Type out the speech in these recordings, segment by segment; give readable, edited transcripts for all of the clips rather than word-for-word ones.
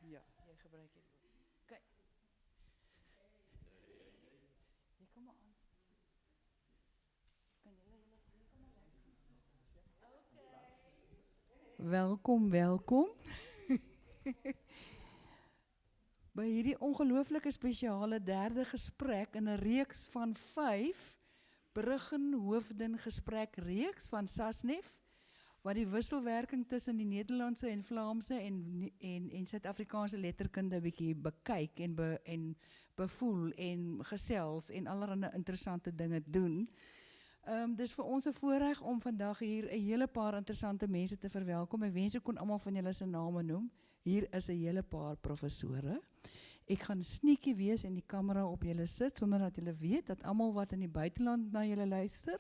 Ja, jy gebruik hierdie ook. Kyk. Jy kom maar aan. Kan julle kom maar lekker gaan sit. Welkom, welkom. By hierdie ongelooflike spesiale derde gesprek in 'n reeks van 5 Bruggen-Hoofden gesprekreeks van SASNEF, wat die wisselwerking tussen die Nederlandse en Vlaamse en Suid-Afrikaanse letterkunde bietjie bekyk en bevoel en gesels en allerlei interessante dinge doen. Dis vir ons 'n voorreg om vandag hier 'n hele paar interessante mense te verwelkom. Ek wens ek kon almal van julle se name noem. Hier is 'n hele paar professore. Ek gaan sneaky wees en die kamera op julle sit sonder dat julle weet dat almal wat in die buiteland na julle luister,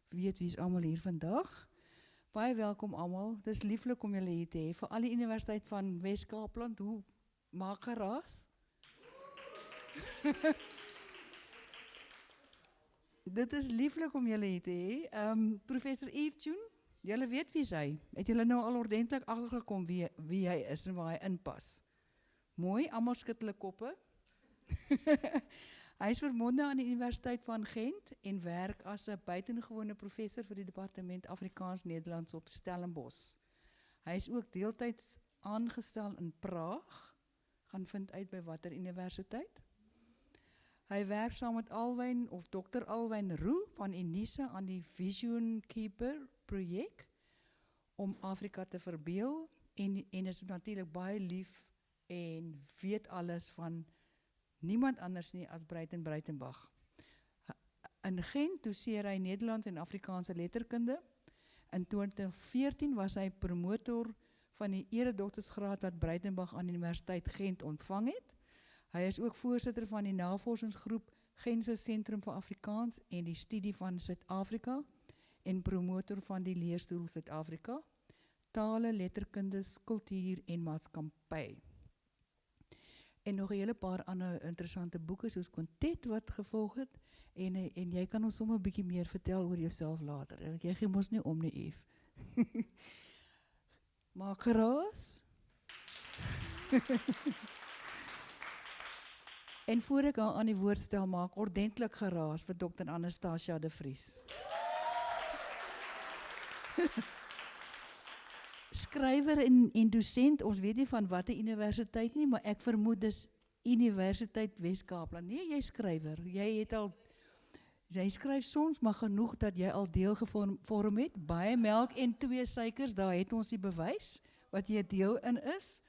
weet wie is almal hier vandag. Baie welkom almal. Dis lieflik om julle hier te hê. Vir al die Universiteit van Wes-Kaapland, hoe maak geraas? Dit is lieflik om julle hier te hê. Professor Yves Tjoen, julle weet wie hy. Het julle nou al ordentlik agtergekom wie hy is en waar hy inpas? Mooi, almal skud hulle koppe. Hy is verbonde aan die Universiteit van Gent en werk as 'n buitengewone professor vir die Departement Afrikaans-Nederlands op Stellenbosch. Hy is ook deeltyds aangestel in Praag, gaan vind uit by watter universiteit. Hy werk saam met Alwyn of Dr. Alwyn Roux van Unisa aan die Vision Keeper projek om Afrika te verbeel en is natuurlik baie lief en weet alles van niemand anders nie as Breitenbach. In Gent doseer hy Nederlands en Afrikaanse letterkunde. In 2014 was hy promotor van die eredoktorsgraad wat Breitenbach aan die Universiteit Gent ontvang het. Hy is ook voorsitter van die navorsingsgroep Gentse Sentrum vir Afrikaans en die studie van Suid-Afrika en promotor van die leerstoel Suid-Afrika, tale, letterkunde, kultuur en maatskappy. En nog 'n hele paar ander interessante boeke soos Kontet wat gevolg het en jy kan ons sommer 'n bietjie meer vertel oor jouself later. Jy gee mos nie om nie, Yves. Maak geraas. En voor ek haar aan die woord stel, maak ordentlik geraas vir Dr. Anastasia de Vries. Skrywer en dosent, ons weet nie van watter universiteit nie, maar ek vermoed dis Universiteit Wes-Kaapland. Nee, jy skrywer. Jy skryf soms, maar genoeg dat jy al deel gevorm het. Baie melk en 2 suikers, daar het ons die bewys wat jy deel in is.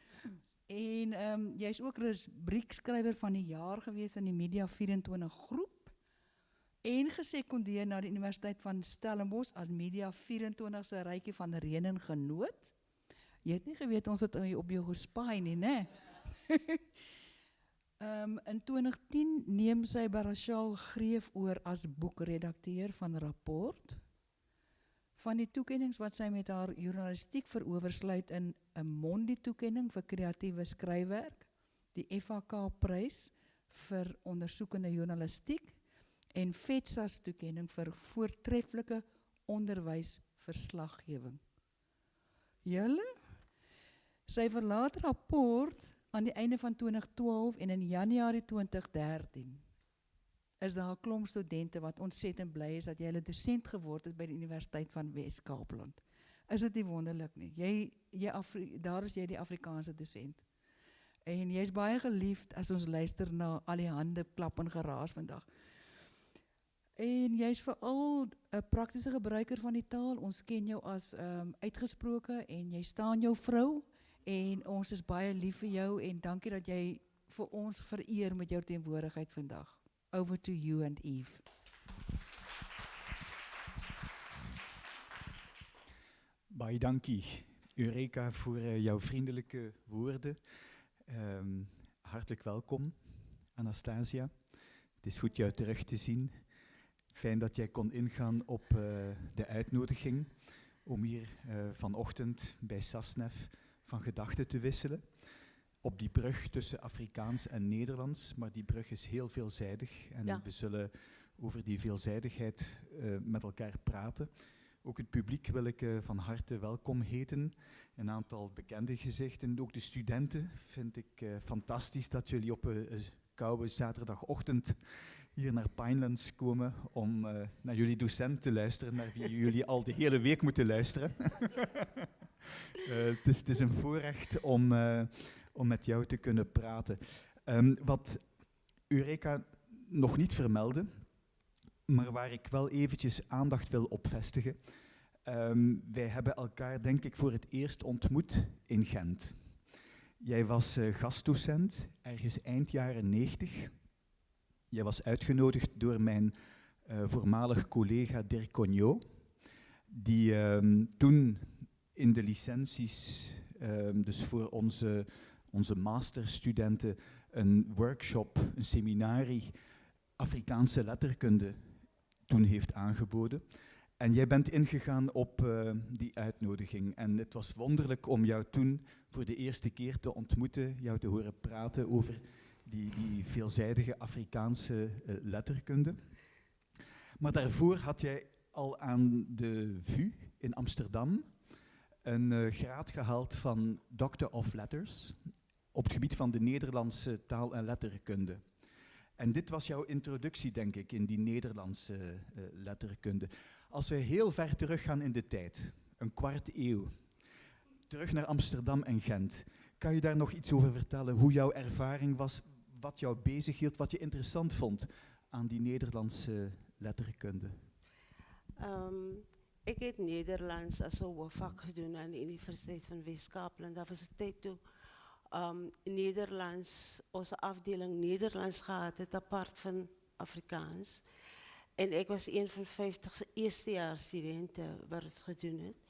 En jy is ook rubriekskrywer van die jaar gewees in die Media 24 groep en gesekondeer na die Universiteit van Stellenbosch as Media 24 se Rykie van Renen genoot. Jy het nie geweet ons het op jou gespaai nie, né? In 2010 neem sy Barashal Greef oor as boekredakteur van Rapport. Van die toekennings wat sy met haar journalistiek verower sluit in 'n Mondi-toekenning vir kreatiewe skryfwerk, die FHK-prys vir ondersoekende journalistiek en FETSAS-toekenning vir voortreffelike onderwysverslaggewing. Sy verlaat Rapport aan die einde van 2012 en in Januarie 2013 is daar 'n klomp studente wat ontsettend bly is dat jy 'n dosent geword het by die Universiteit van Wes-Kaapland. Is dit nie wonderlik nie? Daar is jy die Afrikaanse dosent. En jy is baie geliefd as ons luister na al die hande klap en geraas vandag. En jy is veral 'n praktiese gebruiker van die taal. Ons ken jou as uitgesproke en jy staan jou vrou en ons is baie lief vir jou en dankie dat jy vir ons vereer met jou teenwoordigheid vandag. Over to you and Yves. Baie dankie, Eureka, voor jouw vriendelijke woorden. Hartelijk welkom, Anastasia. Het is goed jou terug te zien. Fijn dat jij kon ingaan op de uitnodiging om hier vanochtend bij SASNEF van gedachten te wisselen. Op die brug tussen Afrikaans en Nederlands, maar die brug is heel veelzijdig en we zullen over die veelzijdigheid met elkaar praten. Ook het publiek wil ik van harte welkom heten. Een aantal bekende gezichten, ook de studenten. Vind ik fantastisch dat jullie op een koude zaterdagochtend hier naar Pinelands komen om naar jullie docent te luisteren, naar wie jullie al de hele week moeten luisteren. Het is een voorrecht om met jou te kunnen praten. Wat Eureka nog niet vermeldde, maar waar ik wel eventjes aandacht wil op vestigen. Wij hebben elkaar, denk ik, voor het eerst ontmoet in Gent. Jij was gastdocent, ergens eind jaren 90. Jij was uitgenodigd door mijn voormalig collega Dirk Cognot, die toen in de licenties, dus voor onze masterstudenten, een workshop, een seminarie Afrikaanse letterkunde toen heeft aangeboden. En jij bent ingegaan op die uitnodiging. En het was wonderlijk om jou toen voor de eerste keer te ontmoeten, jou te horen praten over die veelzijdige Afrikaanse letterkunde. Maar daarvoor had jij al aan de VU in Amsterdam een graad gehaald van Doctor of Letters op het gebied van de Nederlandse taal en letterkunde. En dit was jouw introductie, denk ik, in die Nederlandse letterkunde. Als wij heel ver teruggaan in de tijd, een kwart eeuw, terug naar Amsterdam en Gent, kan je daar nog iets over vertellen, hoe jouw ervaring was, wat jou bezighield, wat je interessant vond aan die Nederlandse letterkunde? Ik heb Nederlands als hoofdvak gedaan aan de Universiteit van West-Kaapland. Dat was de tijd toen Nederlands, onze afdeling Nederlands gehad het, apart van Afrikaans. En ik was een van 50 eerstejaarsstudenten waar het gedaan heeft.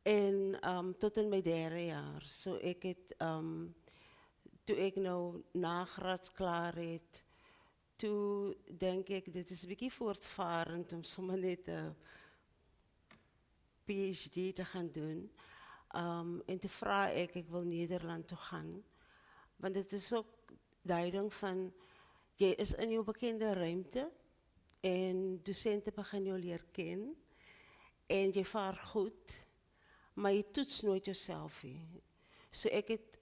En tot in mijn derde jaar. So ik het, toen ik nou nagrads klaar had, toen denk ik, dit is een beetje voortvarend om zomaar net een PhD te gaan doen. En toen vraag ik wil Nederland toe gaan. Want het is ook duidelijk van, je is in je bekende ruimte en docenten beginnen je leren kennen. En je vaart goed, maar je toetst nooit jezelf. So ik het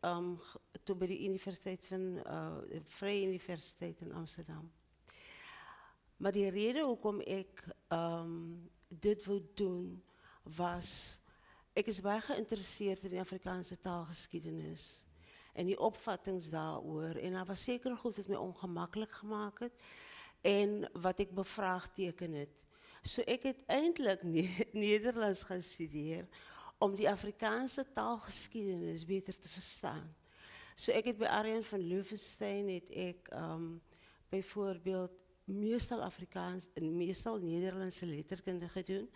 toen bij de Universiteit van, de Vrije Universiteit in Amsterdam. Maar die reden waarom ik dit wil doen was, ik is baie geïnteresseerd in de Afrikaanse taalgeschiedenis. En die opvattings daarover. En dat was zeker goed het mij ongemakkelijk gemaakt het. En wat ik bevraagteken het. So ik het eindelijk Nederlands gaan studeren om die Afrikaanse taalgeschiedenis beter te verstaan. So ik het bij Arjan van Leuvenstein het ik bijvoorbeeld meestal Nederlandse letterkunde gedaan.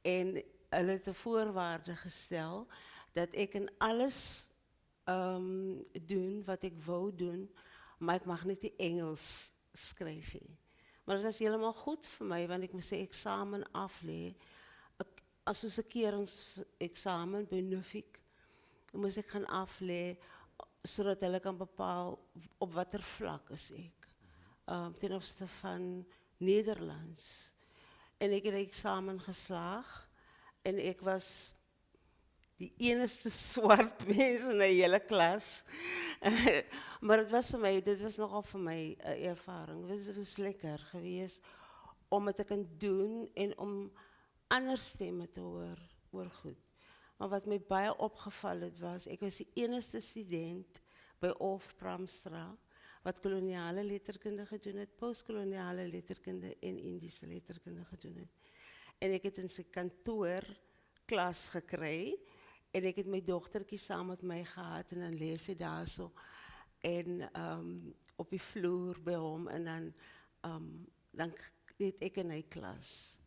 En hulle het 'n voorwaarde gestel dat ik in alles doen wat ik wou doen, maar ik mag niet in Engels schrijven. Maar dat was helemaal goed voor mij, want ik moest een examen afleggen. Als een keeringsexamen bij Nuffic moest ik gaan afleggen, zodat hulle kan bepalen op wat er vlak is ik. Ten opzichte van Nederlands. En ik heb het examen geslaagd. En ik was die enigste zwart mens in de hele klas. Maar het was voor mij, dit was nogal voor mij ervaring. Het was lekker geweest om het te kunnen doen en om andere stemmen te horen goed. Maar wat mij baie opgevallen was, ik was de enigste student bij Olf Pramstra, wat koloniale letterkunde gedaan het, postkoloniale letterkunde en Indische letterkunde gedaan het. En ik heb in zijn kantoor klas gekregen. En ik heb mijn dochtertje samen met mij gehad en dan lees je daar zo. En op die vloer bij hem en dan deed ik in een klas.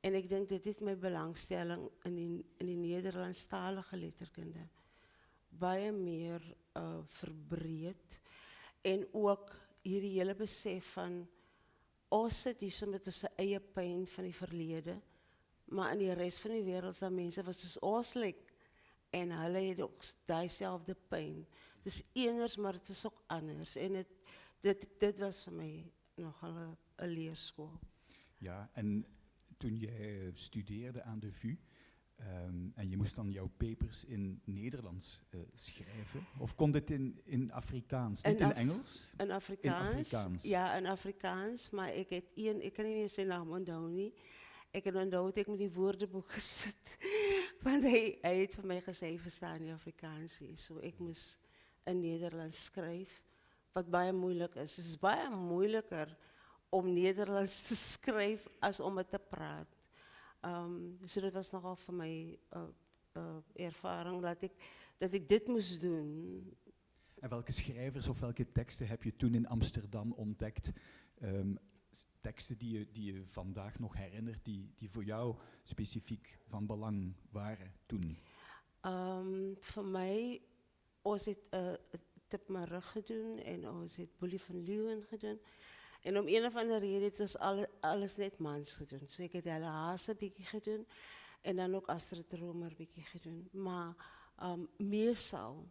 En ik denk dat dit mijn belangstelling in die Nederlandstalige letterkunde baie meer verbreed. En ook hierdie hele besef van, ons sit hier so met ons eie pyn van die verlede, maar in die rest van die wereld zijn mensen wat soos ons lyk. En hulle het ook diezelfde pyn. Het is eners, maar het is ook anders. En dit was voor mij nogal een leerschool. Ja, en toen jij studeerde aan de VU. En je moest dan jouw papers in Nederlands schrijven. Of kon dit in Afrikaans, niet in Engels? In Afrikaans. In Afrikaans. Ja, in Afrikaans. Maar ik kan niet meer zijn naam onthouden nie. Ik heb onthouden, ik met die woordenboek gezet. Want hij heeft voor mij gezegd, verstaan die Afrikaans nie. So ik moest in Nederlands schrijven. Wat baie moeilijk is. Het is baie moeilijker om Nederlands te schrijven als om het te praten. Dus dat was nogal voor mij ervaring dat ik dit moest doen. En welke schrijvers of welke teksten heb je toen in Amsterdam ontdekt? Teksten die je vandaag nog herinnert, die voor jou specifiek van belang waren toen? Voor mij was het Tip my rug gedaan en ons het Boelie van Leeuwen gedaan. En om een of andere rede het ons alles net mans gedaan. So ek het Helle Haase bietjie gedaan en dan ook Astrid Romer bietjie gedaan. Maar meestal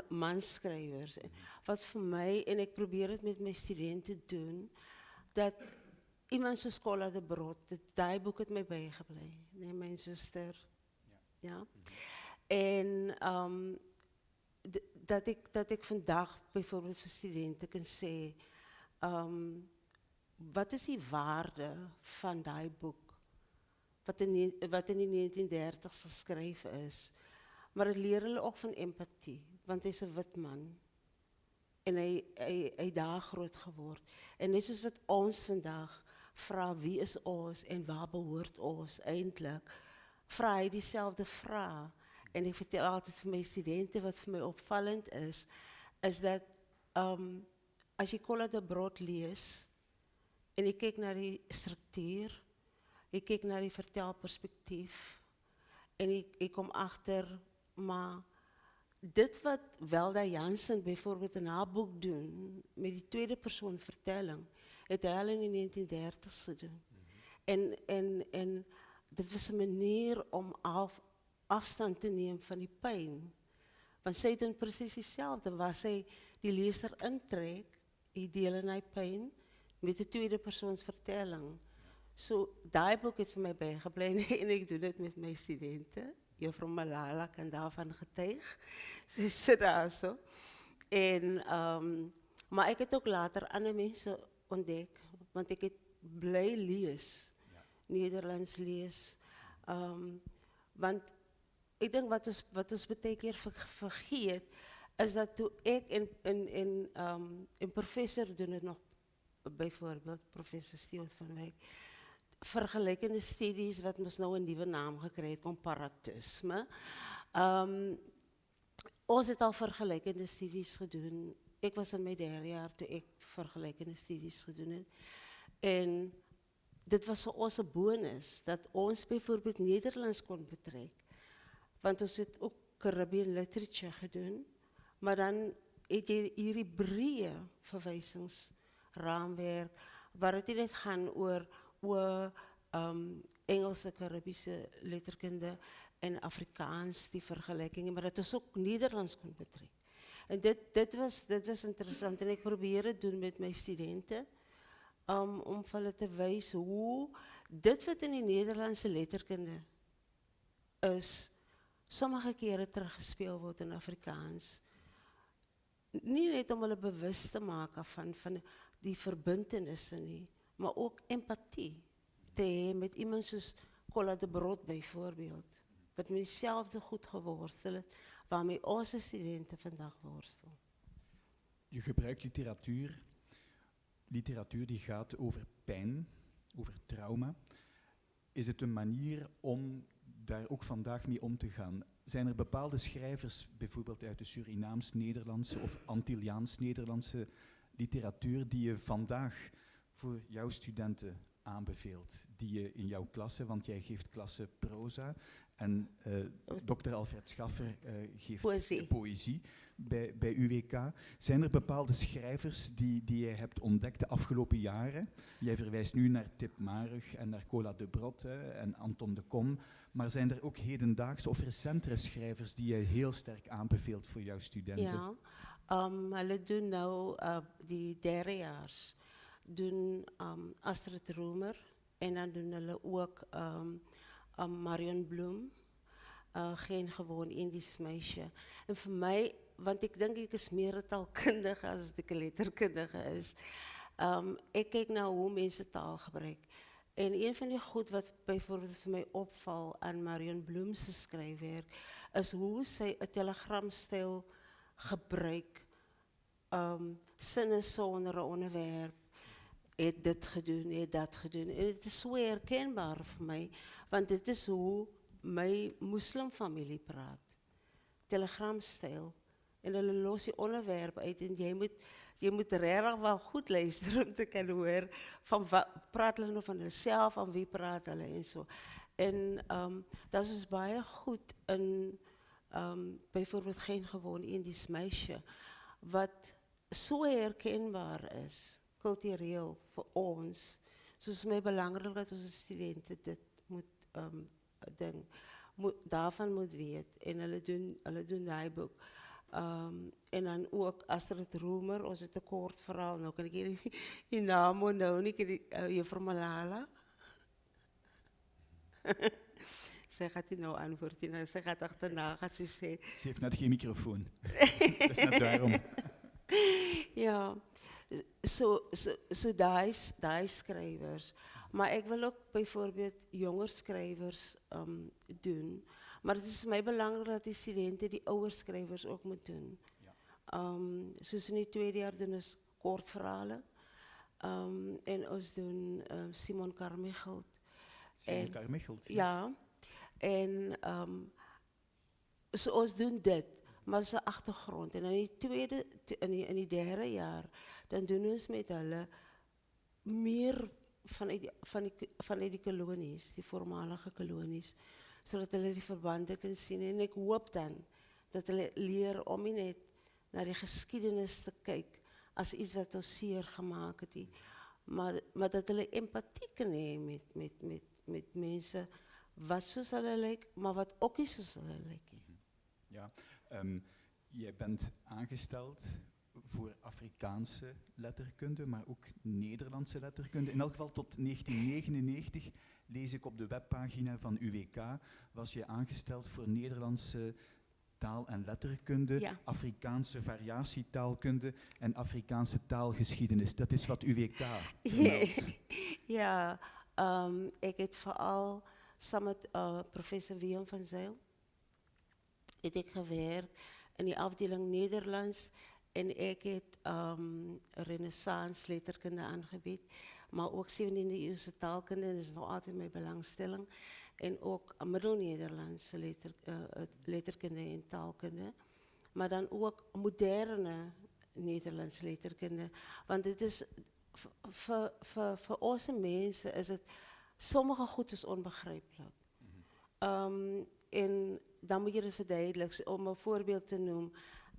manskryvers. Wat vir my, en ek probeer dit met my studente doen, dat iemand soos Cola de Brot, daai boek het my bygebly, nee, my suster. Ja. En dat ek vandag byvoorbeeld vir studente kan sê, wat is die waarde van daai boek wat in die 1930s geskryf is, maar het leer hulle ook van empatie, want hy's 'n wit man en hy daar groot geword. En net soos wat ons vandag vra wie is ons en waar behoort ons eintlik, vra hy dieselfde vraag. En ek vertel altyd vir my studente wat vir my opvallend is dat as jy Cola de Brot lees en jy kyk na die struktuur, jy kyk na die vertelperspektief en jy kom agter, maar dit wat Welda Jansen byvoorbeeld in haar boek doen met die tweede persoon vertelling, het hy al in die 1930s gedoen. En dit was 'n manier om afstand te neem van die pyn. Want sy doen presies dieselfde, waar sy die leser intrek, hy deel in hy pyn met 'n tweede persoons vertelling. So daai boek het vir my bygebly en ek doen dit met my studente. Juffrou Malala kan daarvan getuig. Sy sit daar so. En maar ek het ook later ander mense ontdek, want ek het bly lees, Nederlands lees. Want ek dink wat ons baie keer vergeet, is dat toe ek en professor doen het nog, byvoorbeeld professor Stewart van Wyk, vergelykende studies wat ons nou 'n nuwe naam gekry het, comparatisme. Ons het al vergelykende studies gedoen. Ek was in my 3de jaar toe ek vergelykende studies gedoen het. En dit was vir ons 'n bonus, dat ons byvoorbeeld Nederlands kon betrek. Want ons het ook Caribbean literature gedoen, maar dan het jy hierdie breë verwysingsraamwerk, waar het nie net gaan oor Engelse, Caribiese letterkunde en Afrikaans, die vergelykingen, maar dat ons ook Nederlands kon betrek. En dit was interessant, en ek probeer het doen met my studente, om vir hulle te wys hoe dit wat in die Nederlandse letterkunde is, sommige kere teruggespeel word in Afrikaans. Nie net om hulle bewus te maak van die verbintenisse nie, maar ook empatie te hê met iemand soos Cola de Brot byvoorbeeld, wat met dieselfde goed geworstel het, waarmee onze studenten vandaag worstelen. Je gebruikt literatuur die gaat over pijn, over trauma. Is het een manier om daar ook vandaag mee om te gaan? Zijn er bepaalde schrijvers, bijvoorbeeld uit de Surinaams-Nederlandse of Antilliaans-Nederlandse literatuur, die je vandaag voor jouw studenten aanbeveelt, die je in jouw klasse, want jij geeft klasse proza en Dr. Alfred Schaffer geeft poëzie bij UWK. Zijn er bepaalde schrijvers die je hebt ontdekt de afgelopen jaren? Jij verwijst nu naar Tip Marug en naar Cola de Brot en Anton de Kom, maar zijn er ook hedendaagse of recentere schrijvers die je heel sterk aanbeveelt voor jouw studenten? Ja, hulle doen nou die derdejaars. doen Astrid Roemer en dan doen hulle ook Marion Bloem. Geen gewoon Indisch meisje. En voor mij, want ik denk ik is meer een taalkundige als dat ik een letterkundige is. Ik kijk naar hoe mensen taal gebruiken. En een van die goed wat bijvoorbeeld voor mij opvalt aan Marion Bloem's schrijfwerk, is hoe zij een telegramstijl gebruikt. Zinnen zonder een onderwerp. Het dit gedaan, het dat gedaan. En het is zo herkenbaar voor mij, want dit is hoe mijn moslimfamilie praat. Telegramstijl. En hulle los die onderwerp uit en jy moet regtig wel goed luister om te kan hoor van wat praat hulle nou van hulself, van wie praat hulle en so. En dat is dus baie goed in bijvoorbeeld geen gewoon Indisch meisje, wat so herkenbaar is, cultureel vir ons. So is my belangrik dat ons studente dit moet daarvan moet weet en hulle doen daai boek. En dan ook Astrid Roemer, ons het 'n kort verhaal, nou kan ek hier die naam onthou nie, Juffrou Malala. Sy gaat die nou antwoord, en sy gaat agterna, gaat sy sê. Ze heeft net geen microfoon. Dat is net daarom. Ja, so daai skrywers. Maar ek wil ook byvoorbeeld jonger skrywers doen. Maar het is vir my belangrik dat die studente die ouer skrywers ook moet doen. Ja. Soos in die tweede jaar doen ons kortverhale. En ons doen Simon Carmichael. Simon Carmichael. Ja. En so ons doen dit, maar is 'n agtergrond. En in die derde jaar, dan doen ons met hulle meer vanuit die kolonies, die voormalige kolonies, sodat hulle die verbande kan sien. En ek hoop dan dat hulle leer om nie net na die geskiedenis te kyk as iets wat ons seer gemaak het, maar dat hulle empatie kan hê met mense wat soos hulle lyk, maar wat ook nie soos hulle lyk nie. Ja, jij bent aangesteld voor Afrikaanse letterkunde, maar ook Nederlandse letterkunde. In elk geval tot 1999, lees ik op de webpagina van UWK, was je aangesteld voor Nederlandse taal- en letterkunde, Ja. Afrikaanse variatietaalkunde en Afrikaanse taalgeschiedenis. Dat is wat UWK vermeldt. Ja, ek het veral saam met professor Willem van Zyl het ek gewerk in die afdeling Nederlands en ek het Renaissance letterkunde aangebied, maar ook 17de eeuse taalkunde, dis nog altyd my belangstelling, en ook Middel-Nederlandse letterkunde en taalkunde, maar dan ook moderne Nederlandse letterkunde, want dit is vir ons mense is dit sommige goed is onbegrijpelijk. En dan moet je het verduidelijken. Om een voorbeeld te noemen,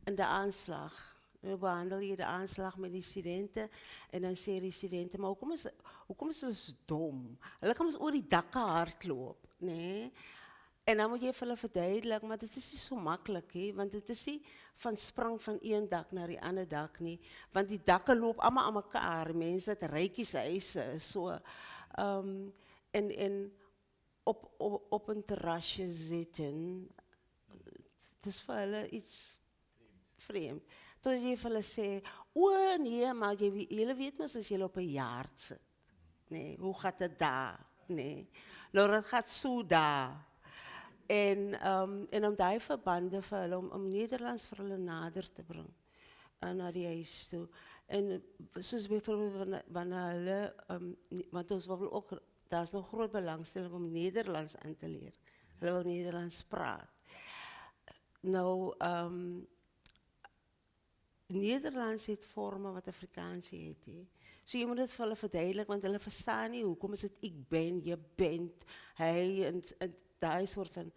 in de aanslag. Dan behandel je de aanslag met die studenten. En dan zeggen die studenten, maar hoekom is hulle so dom? Hulle kan ons oor die dakke hardloop, nee? En dan moet je vir hulle verduidelijk, maar dit is niet zo makkelijk, he? Want het is niet van sprang van een dak naar die ander dak, nie. Want die dakke loop allemaal aan mekaar, mense, het rykies huise, so. En op een terrasje zitten, het is vir hulle iets vreemd. Tot jy vir hulle sê, o nee, maar julle weet mos as julle op 'n jaard sit. Nee, hoe gaat het daar? Nee. Nou, dat gaat so daar. En om die verbande vir hulle, om Nederlands vir hulle nader te bring, na die huis toe. En soos bijvoorbeeld wanneer hulle, want ons wil ook, daar is nog groot belangstelling om Nederlands aan te leren. Hulle wil Nederlands praat. Nou, Nederlands het vormen wat Afrikaans het. So jy moet dit vir hulle verduidelik, want hulle verstaan nie, hoekom is dit ek ben, jy bent, hy, en daai soort van,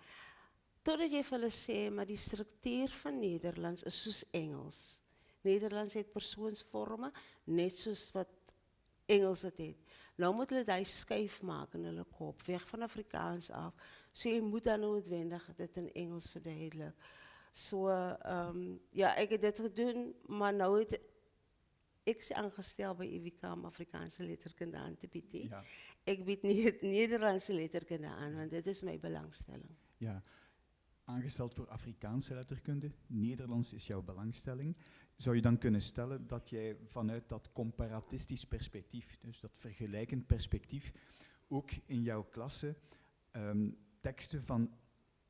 totdat jy vir hulle sê, maar die struktuur van Nederlands is soos Engels. Nederlands het persoonsvorme, net soos wat Engels het het. Nou moet hulle die skuif maak in hulle kop, weg van Afrikaans af. So jy moet dan noodwendig dit in Engels verduidelik. So, ja, ek het dit gedoen, maar nou het Ik is aangesteld bij IWK om Afrikaanse letterkunde aan te bieden. Ja, Ik bied niet Nederlandse letterkunde aan, want dit is mijn belangstelling. ja. Aangesteld voor Afrikaanse letterkunde, Nederlands is jouw belangstelling. Zou je dan kunnen stellen dat jij vanuit dat comparatistisch perspectief, dus dat vergelijkend perspectief, ook in jouw klasse teksten van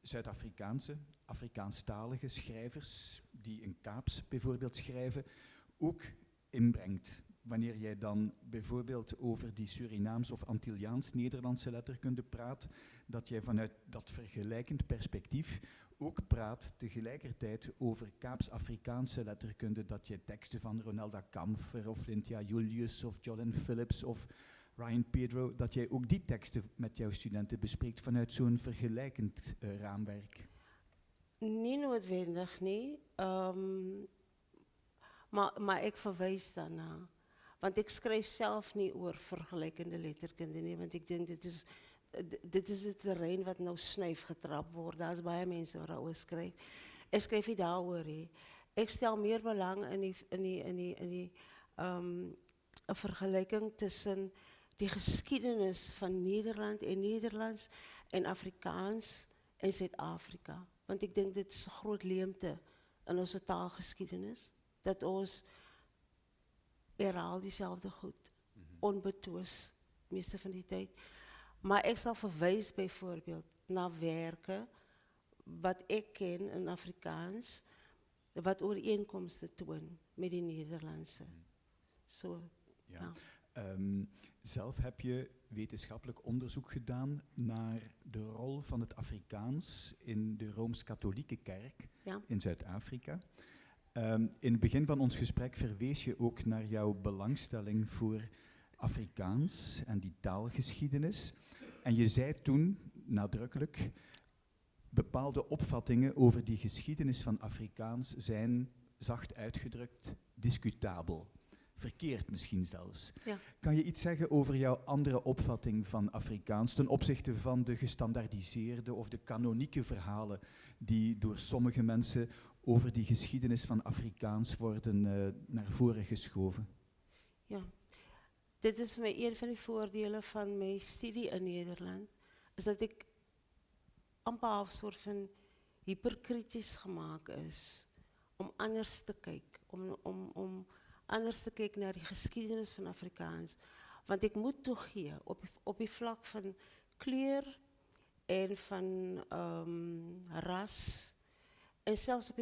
Zuid-Afrikaanse, Afrikaanstalige schrijvers die in Kaaps bijvoorbeeld schrijven, ook inbrengt? Wanneer jij dan bijvoorbeeld over die Surinaams of Antilliaans-Nederlandse letterkunde praat, dat jij vanuit dat vergelijkend perspectief ook praat tegelijkertijd over Kaaps-Afrikaanse letterkunde, dat je teksten van Ronelda Kamfer of Lynthia Julius of Jolyn Phillips of Ryan Pedro, dat jij ook die teksten met jouw studenten bespreekt vanuit zo'n vergelijkend raamwerk. Niet noodwendig, nee. Maar ik verwijs daarna. Want ik schrijf zelf niet over vergelijkende letterkunde, nee, want ik denk dit is het terrein wat nou snuif getrapt wordt. Daar is baie mensen wat daarover schrijven. Ik schrijf niet daarover. Ik stel meer belang in die een vergelijking tussen die geschiedenis van Nederland en Nederlands en Afrikaans en Zuid-Afrika. Want ik denk dit is een groot leemte in onze taalgeschiedenis. Dat ons herhaal diezelfde goed, onbetwist, meeste van die tijd. Maar ik zal verwijzen bijvoorbeeld naar werken wat ik ken in Afrikaans, wat overeenkomsten toon met die Nederlandse. Zo, Ja. Zelf heb je wetenschappelijk onderzoek gedaan naar de rol van het Afrikaans in de Rooms-Katholieke Kerk in Zuid-Afrika. In het begin van ons gesprek verwees je ook naar jouw belangstelling voor Afrikaans en die taalgeschiedenis. En je zei toen nadrukkelijk, bepaalde opvattingen over die geschiedenis van Afrikaans zijn, zacht uitgedrukt, discutabel. Verkeerd misschien zelfs. Ja. Kan je iets zeggen over jouw andere opvatting van Afrikaans ten opzichte van de gestandaardiseerde of de kanonieke verhalen die door sommige mensen over die geschiedenis van Afrikaans worden naar voren geschoven? Ja, dit is voor mij een van de voordelen van mijn studie in Nederland, is dat ik amper een soort van hyperkritisch gemaakt is om anders te kijken, om anders te kijken naar die geschiedenis van Afrikaans. Want ik moet toegeven, op die vlak van kleur en van ras, en zelfs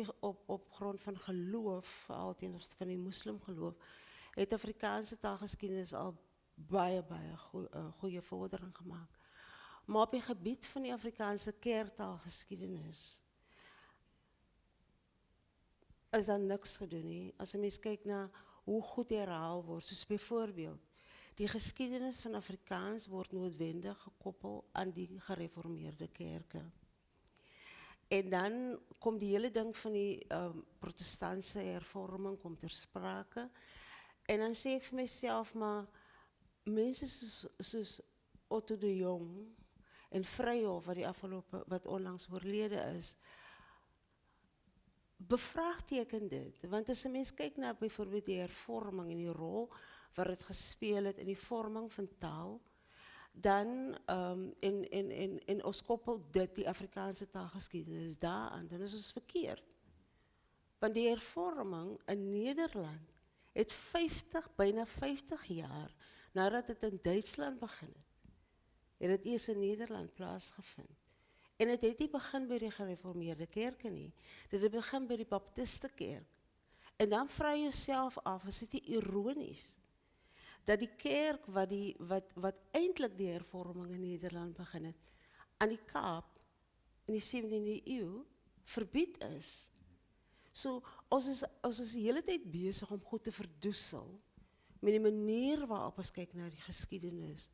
op grond van geloof, vooral ten opzichte van die moslimgeloof, heeft Afrikaanse taalgeschiedenis al baie goede vordering gemaakt. Maar op het gebied van die Afrikaanse kerktaalgeschiedenis is daar niks gedoen. Nie. Als je mens kijkt naar hoe goed herhaald wordt, zoals bijvoorbeeld, die geschiedenis van Afrikaans wordt noodwendig gekoppeld aan die gereformeerde kerken. En dan komt die hele ding van die protestantse hervorming komt ter sprake. En dan zeg ik voor mezelf, maar mensen zoals Otto de Jong en Vrijhof, wat onlangs overleden is, bevraagteken dit. Want als je mens kijkt naar bijvoorbeeld die hervorming en die rol waar het gespeeld heeft in die vorming van taal, dan in ons koppel dit die Afrikaanse taalgeschiedenis daaraan, dan is het verkeerd. Want die hervorming in Nederland het bijna 50 jaar nadat het in Duitsland begin het het eerst in Nederland plaatsgevind. En het het niet begin by die gereformeerde kerken nie. Dit het begin by die Baptistenkerk. En dan vraag je jezelf af, is dit nie ironisch? Dat die kerk wat eindelijk die hervorming in Nederland begin het, aan die Kaap in die 17e eeuw verbied is. So, ons is die hele tijd bezig om goed te verdoesel met die manier waarop ons kyk na die geschiedenis.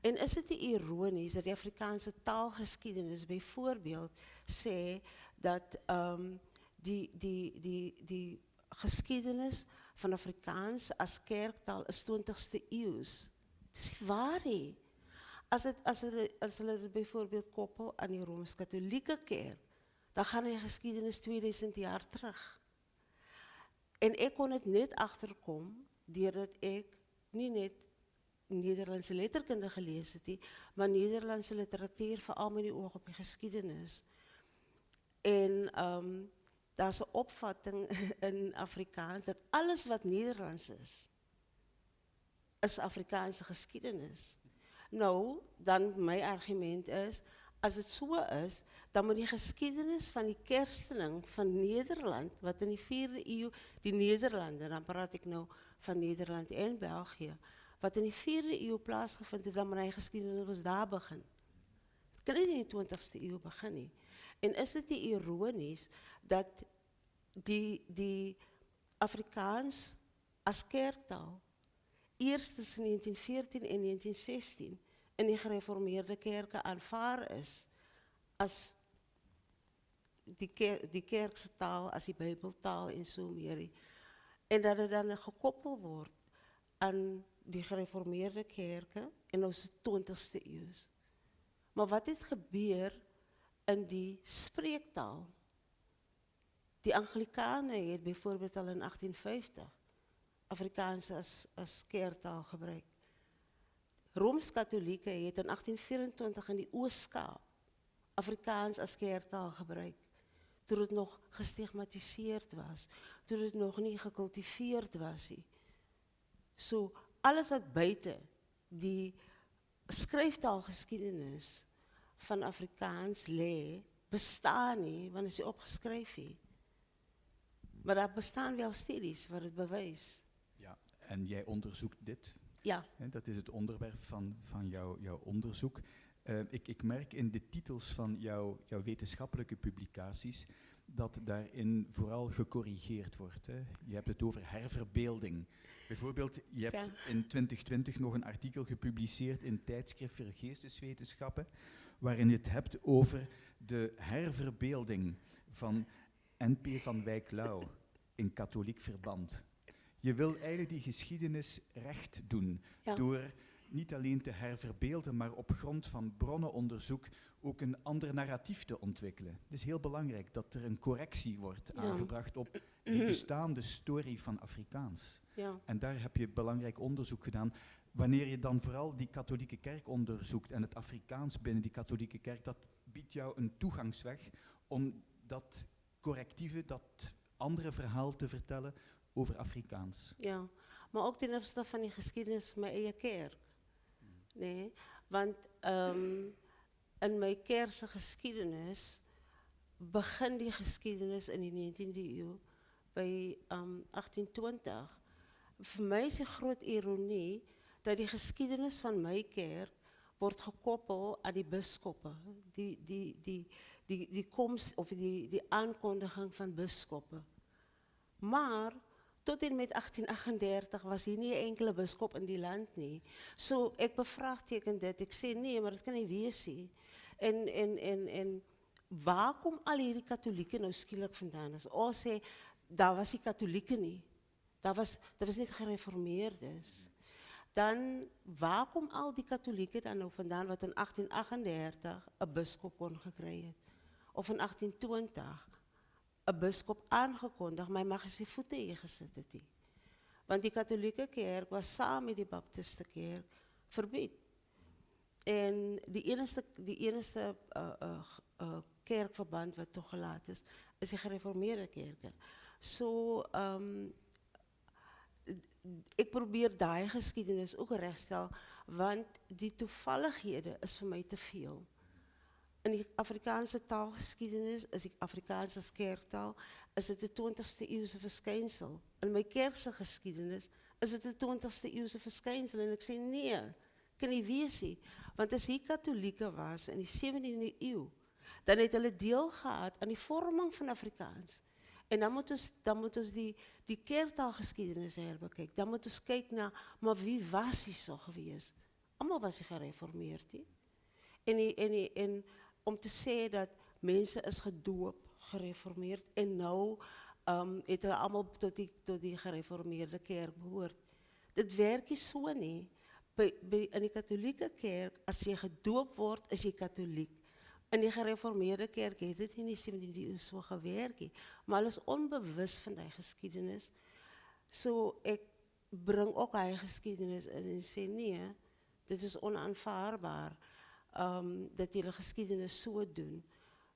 En is het nie ironisch dat die Afrikaanse taalgeschiedenis bijvoorbeeld sê dat die geschiedenis van Afrikaans as kerktaal is 20ste eeuws. Dit is nie waar nie. As hulle dit bijvoorbeeld koppel aan die Rooms-Katholieke kerk, dan gaan die geschiedenis 2000 jaar terug. En ek kon het net achterkom deurdat ek nie net Nederlandse letterkunde gelees het nie, maar Nederlandse literatuur veral met die oog op die geskiedenis. En daar's 'n opvatting in Afrikaans dat alles wat Nederlands is Afrikaanse geskiedenis. Nou, dan my argument is, as dit so is, dan moet die geskiedenis van die kerstening van Nederland, wat in die 4de eeu, die Nederlande, dan praat ek nou van Nederland en België, wat in die 4de eeu plaasgevind het, dan moet hy geskiedenis daar begin. Het kan nie in die 20ste eeu begin nie. En is dit nie ironies dat die Afrikaans as kerktaal eers tussen 1914 en 1916 in die gereformeerde kerke aanvaar is as die kerkse taal, as die Bybeltaal en so meer. En dat dit dan gekoppel word aan die gereformeerde kerke en ons 20ste eeuws. Maar wat het gebeur in die spreektaal? Die Anglikane het byvoorbeeld al in 1850 Afrikaans as kerktaal gebruik. Rooms-Katholieke het in 1824 in die Oos-Kaap Afrikaans as kerktaal gebruik, toe dit nog gestigmatiseerd was, toe dit nog nie gekultiveerd was nie. So, alles wat buite die skryftaalgeskiedenis van Afrikaans lê, bestaan nie, want is nie opgeskryf nie. Maar daar bestaan wel studies wat het bewys. Ja, en jij onderzoekt dit. Ja. Hè, dat is het onderwerp van jouw onderzoek. Ik merk in de titels van jouw wetenschappelijke publicaties dat daarin vooral gecorrigeerd wordt. Hè. Je hebt het over herverbeelding. Bijvoorbeeld, je hebt in 2020 nog een artikel gepubliceerd in Tijdschrift voor Geesteswetenschappen, waarin je het hebt over de herverbeelding van N.P. van Wijk-Lauw in katholiek verband. Je wil eigenlijk die geschiedenis recht doen, door niet alleen te herverbeelden, maar op grond van bronnenonderzoek ook een ander narratief te ontwikkelen. Het is heel belangrijk dat er een correctie wordt aangebracht op de bestaande story van Afrikaans. Ja. En daar heb je belangrijk onderzoek gedaan. Wanneer je dan vooral die katholieke kerk onderzoekt en het Afrikaans binnen die katholieke kerk, dat biedt jou een toegangsweg om dat correctieve, dat andere verhaal te vertellen over Afrikaans. Ja, maar ook ten opzichte van die geschiedenis van mijn eigen kerk. Nee, want in mijn kerkse geschiedenis begint die geschiedenis in die 19e eeuw bij 1820. Voor mij is het groot ironie dat die geschiedenis van mijn kerk wordt gekoppeld aan die bisschoppen. Die komst of die aankondiging van bisschoppen. Maar tot en met 1838 was hier nie 'n enkele biskop in die land nie. So ek bevraagteken dit. Ek sê nee, maar dit kan nie wees nie. En waar kom al hierdie katholieke nou skielik vandaan? As ons sê daar was nie katholieke nie. Daar was net gereformeerdes. Dan waar kom al die katholieke dan nou vandaan wat in 1838 'n biskop kon gekry het? Of in 1820 'n biskop aangekondig, maar hy mag sy voete hier gesit het nie. Want die katholieke kerk was saam met die baptiste kerk verbied. En die enigste kerkverband wat toegelaat is die gereformeerde kerke. So, ek probeer daai geskiedenis ook regstel, want die toevallighede is vir my te veel. In die Afrikaanse taalgeskiedenis is die Afrikaans as kerktaal, is dit 'n 20ste eeuse verskynsel. In my kerkse geskiedenis is dit 'n 20ste eeuse verskynsel en ek sê nee, kan nie wees nie, want as hier katholieke was in die 17de eeu, dan het hulle deel gehad aan die vorming van Afrikaans. En dan moet ons die kerktaalgeskiedenis herbekyk. Dan moet ons kyk na, maar wie was hy so gewees? Almal was hy gereformeerd nie. En om te sê dat mense is gedoop, gereformeerd en nou het hulle almal tot die gereformeerde kerk behoort. Dit werk nie so nie. In die katholieke kerk, as jy gedoop word, is jy katholiek. In die gereformeerde kerk het dit in die 17de eeu so gewerk nie, maar hulle is onbewus van die geskiedenis. So ek bring ook haar geschiedenis in en sê nee, dit is onaanvaarbaar dat julle geschiedenis so doen.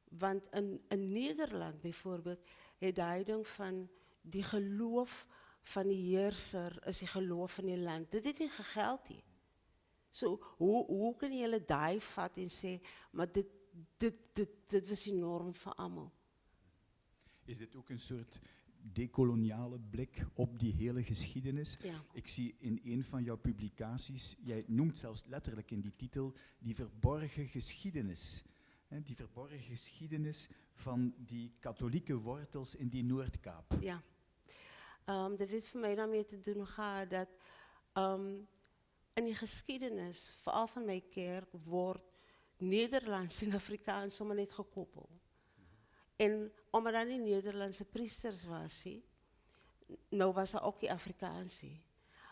Want in Nederland bijvoorbeeld, het die ding van die geloof van die heerser is die geloof van die land. Dit het nie gegeld nie. So, hoe kan julle daai vat en sê, maar dit was die norm vir almal? Is dit ook een soort dekoloniale blik op die hele geschiedenis? Ja. Ik zie in een van jouw publicaties, jij noemt zelfs letterlijk in die titel, die verborgen geschiedenis. Hè, die verborgen geschiedenis van die katholieke wortels in die Noordkaap. Ja. Dit heeft voor mij daarmee te doen gehad dat in die geschiedenis, vooral van mijn kerk, wordt Nederlands en Afrikaans sommer net gekoppeld. En omdat daar nie Nederlandse priesters was, nou was daar ook die Afrikaans.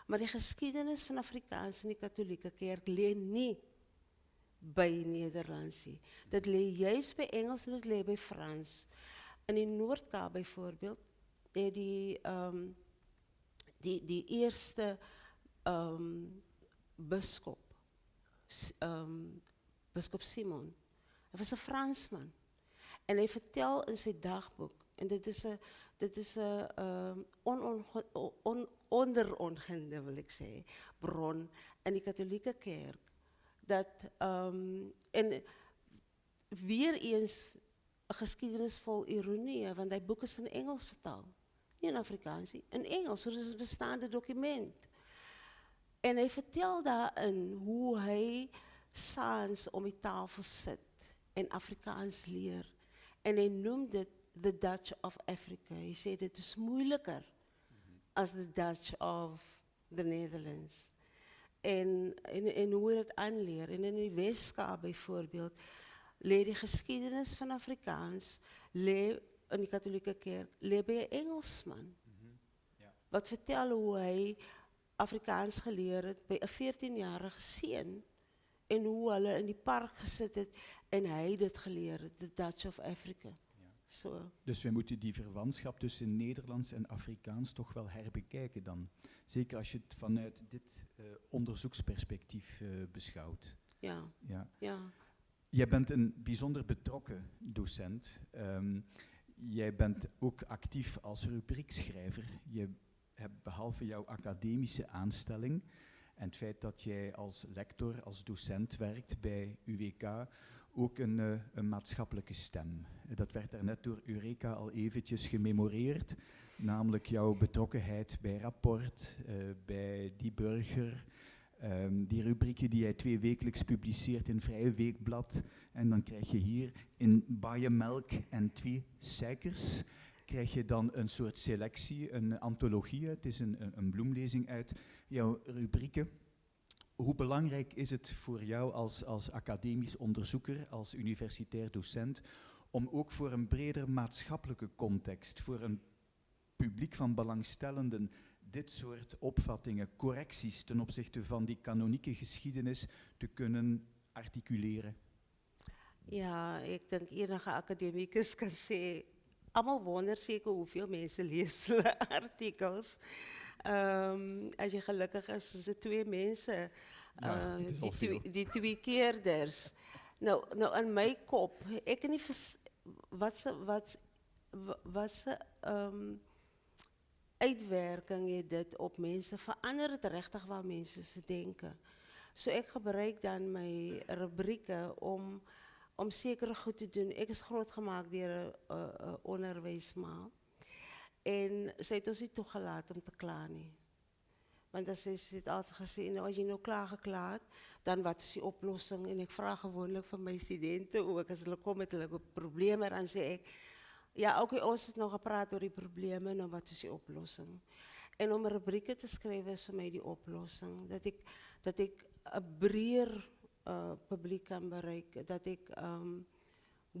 Maar die geschiedenis van Afrikaans in die katholieke kerk lê nie by Nederlands. Dit lê juist by Engels en dit lê by Frans. In die Noordkaap byvoorbeeld, het die eerste biskop, biskop Simon, hy was 'n Fransman. En hij vertelt in zijn dagboek, en dit is een onderongende, wil ik zeggen, bron in die katholieke kerk, dat, en weer eens een geschiedenis vol ironie, want dat boek is in Engels vertaald, niet in Afrikaans, in Engels, so dit is een bestaande document. En hij vertelt daarin hoe hij saans om die tafel zit en Afrikaans leert. En hij noemde het the Dutch of Africa. Hij zei dit is moeilijker als de Dutch of the Netherlands. En hoe het aanleert. En in die Westkaap bijvoorbeeld, leer die geschiedenis van Afrikaans, leer in die katholieke kerk, leer bij een Engelsman. Ja. Wat vertellen hoe hij Afrikaans geleerd het bij een 14-jarige seun. En hoe hulle in die park gesit het en hy dit geleer het, the Dutch of Africa. Ja. So. Dus we moeten die verwantschap tussen Nederlands en Afrikaans toch wel herbekijken dan. Zeker als je het vanuit dit onderzoeksperspectief beschouwt. Ja. Ja. Ja. Jij bent een bijzonder betrokken docent. Jij bent ook actief als rubriekschrijver. Je hebt behalve jouw academische aanstelling en het feit dat jij als lector, als docent werkt bij UWK, ook een maatschappelijke stem. Dat werd daarnet door Eureka al eventjes gememoreerd, namelijk jouw betrokkenheid bij Rapport, bij Die Burger, die rubrieken die jij 2 wekelijks publiceert in Vrije Weekblad. En dan krijg je hier in Baaienmelk en 2 Suikers, krijg je dan een soort selectie, een antologie. Het is een bloemlezing uit jouw rubrieken. Hoe belangrijk is het voor jou als academisch onderzoeker, als universitair docent, om ook voor een breder maatschappelijke context, voor een publiek van belangstellenden, dit soort opvattingen, correcties ten opzichte van die kanonieke geschiedenis te kunnen articuleren? Ja, ik denk enige academicus kan zeggen, allemaal wonder zeker hoeveel mensen lezen artikels. Als je gelukkig is, is het 2 mensen, Ja, dit is al veel. die 2 keerders. Nou in mijn kop, ik kan niet wat ze uitwerking het dit op mensen, verander het rechtig waar mensen ze denken. So ik gebruik dan mijn rubrieken om zekere goed te doen. Ik is grootgemaakt door een onderwijsma. En zij het ons niet toegelaten om te klagen. Want dan is het altijd gezegd, nou, als je nou klaargeklaard, dan wat is die oplossing? En ik vraag gewoonlijk van mijn studenten, ook als ze komen met een probleem, dan zeg ik, ja, oké, ons het nog gepraat over die problemen, nou wat is die oplossing? En om rubrieken te schrijven is voor mij die oplossing. Dat ik een breder publiek kan bereiken, dat ik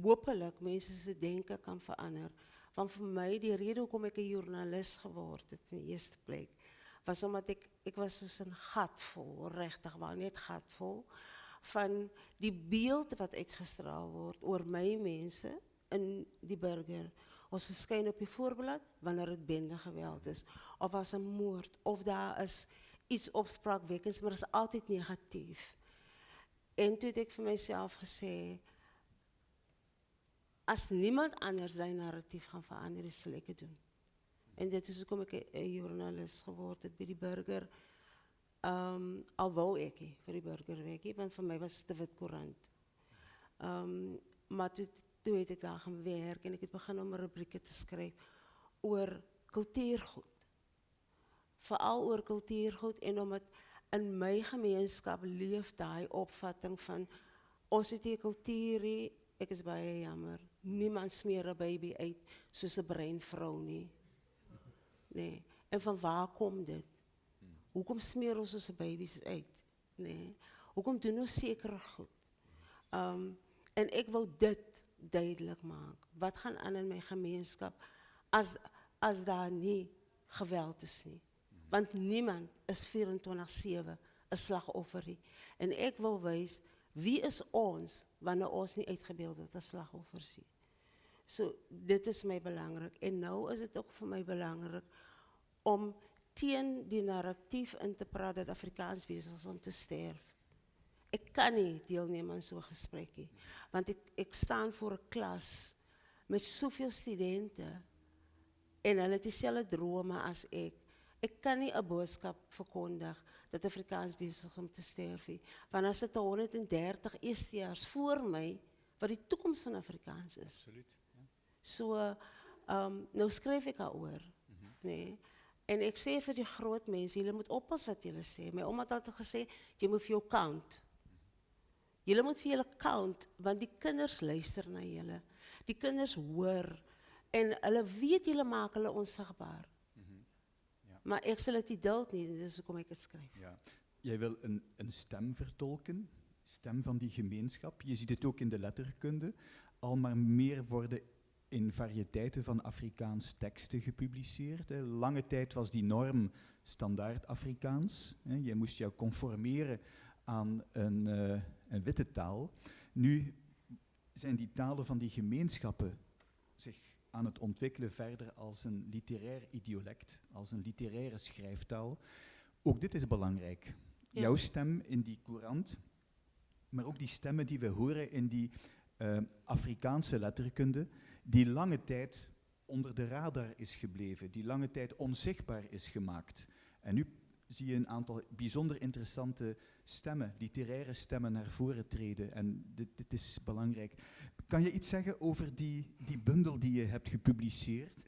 hopelijk mensen ze denken kan veranderen. Want voor mij, die reden waarom ik een journalist geworden ben, in de eerste plek, was omdat ik was dus een gat vol, rechtig waar, net gat vol, van die beeld wat uitgestraald wordt over mij mensen en die burger. Ons verskyn op die voorblad wanneer dit bendegeweld is, of as 'n moord, of daar is iets opspraakwekkends, maar dit is altyd negatief. En toe het ek vir myself gesê, as niemand anders die narratief gaan verander, sal ek dit doen. En dit is hoekom ek 'n joernalis geword het by die Burger. Al wou ek nie vir die Burger werk nie, want vir my was dit 'n wit koerant. Maar toe het ek daar gaan werk en ek het begin om rubrieke te skryf oor kultuurgoed. Veral oor kultuurgoed en omdat in my gemeenskap leef daai opvatting van ons het hier kultuur nie, ek is baie jammer, niemand smeer 'n baby uit soos 'n breinvrou nie. Nee, en van waar kom dit? Hoekom smeer ons ons baby's uit? Nee, hoekom doen ons sekere goed? En ek wil dit duidelik maak. Wat gaan aan in my gemeenskap as daar nie geweld is nie? Want niemand is 24/7 'n slagoffer nie. En ek wil wys, wie is ons wanneer ons nie uitgebeeld word as slagoffers nie? So, dit is my belangrik. En nou is dit ook vir my belangrik om teen die narratief in te praat dat Afrikaans besig is om te sterf. Ek kan nie deelneem aan so 'n gesprek nie, want ek staan voor 'n klas met soveel studente en hulle het dieselfde drome as ek. Ek kan nie 'n boodskap verkondig dat Afrikaans besig is om te sterf nie, want as dit 130 eerstejaars voor my wat die toekoms van Afrikaans is. Absoluut. Ja. So, nou skryf ek daaroor, nee. En ek sê vir die groot mense, julle moet oppas wat julle sê. My ouma het altyd gesê, jy moet vir jou count. Julle moet vir julle count, want die kinders luister na julle. Die kinders hoor, en hulle weet julle maak hulle onsigbaar. Ja. Maar ek sal dit nie duld nie, dit is hoekom ek het skryf. Ja. Jij wil een stem vertolken, stem van die gemeenschap. Je ziet het ook in de letterkunde, al maar meer worden in variëteiten van Afrikaans teksten gepubliceerd. Hè. Lange tijd was die norm standaard Afrikaans. Hè. Je moest jou conformeren aan een witte taal. Nu zijn die talen van die gemeenschappen zich aan het ontwikkelen verder als een literair idiolect, als een literaire schrijftaal. Ook dit is belangrijk. Ja. Jouw stem in die courant, maar ook die stemmen die we horen in die Afrikaanse letterkunde, die lange tijd onder de radar is gebleven, die lange tijd onzichtbaar is gemaakt. En nu zie je een aantal bijzonder interessante stemmen, literaire stemmen naar voren treden. En dit is belangrijk. Kan je iets zeggen over die bundel die je hebt gepubliceerd?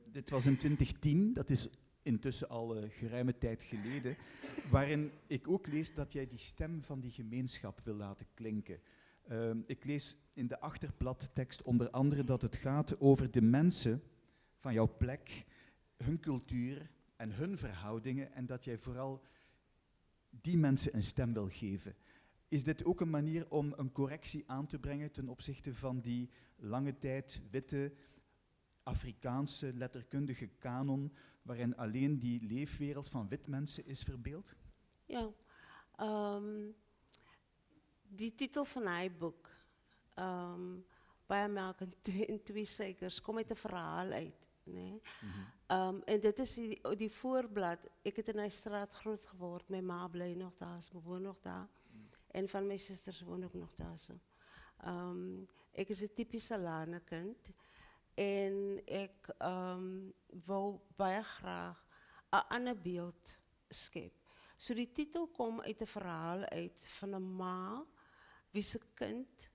Dit was in 2010, dat is intussen al geruime tijd geleden, waarin ik ook lees dat jij die stem van die gemeenschap wil laten klinken. Ik lees in de achterbladtekst onder andere dat het gaat over de mensen van jouw plek, hun cultuur en hun verhoudingen en dat jij vooral die mensen een stem wil geven. Is dit ook een manier om een correctie aan te brengen ten opzichte van die lange tijd witte Afrikaanse letterkundige kanon waarin alleen die leefwereld van wit mensen is verbeeld? Ja, die titel van haar boek, Baie melk en 2 suikers, kom uit 'n verhaal uit. Nee? En dit is die voorblad. Ek het in die straat groot geword. My ma bly nog daar, sy woon nog daar. En van my susters woon ook nog daar so. Ek is 'n tipiese Lane kind en ek wou baie graag 'n ander beeld skep. So die titel kom uit 'n verhaal uit van 'n ma wie se kind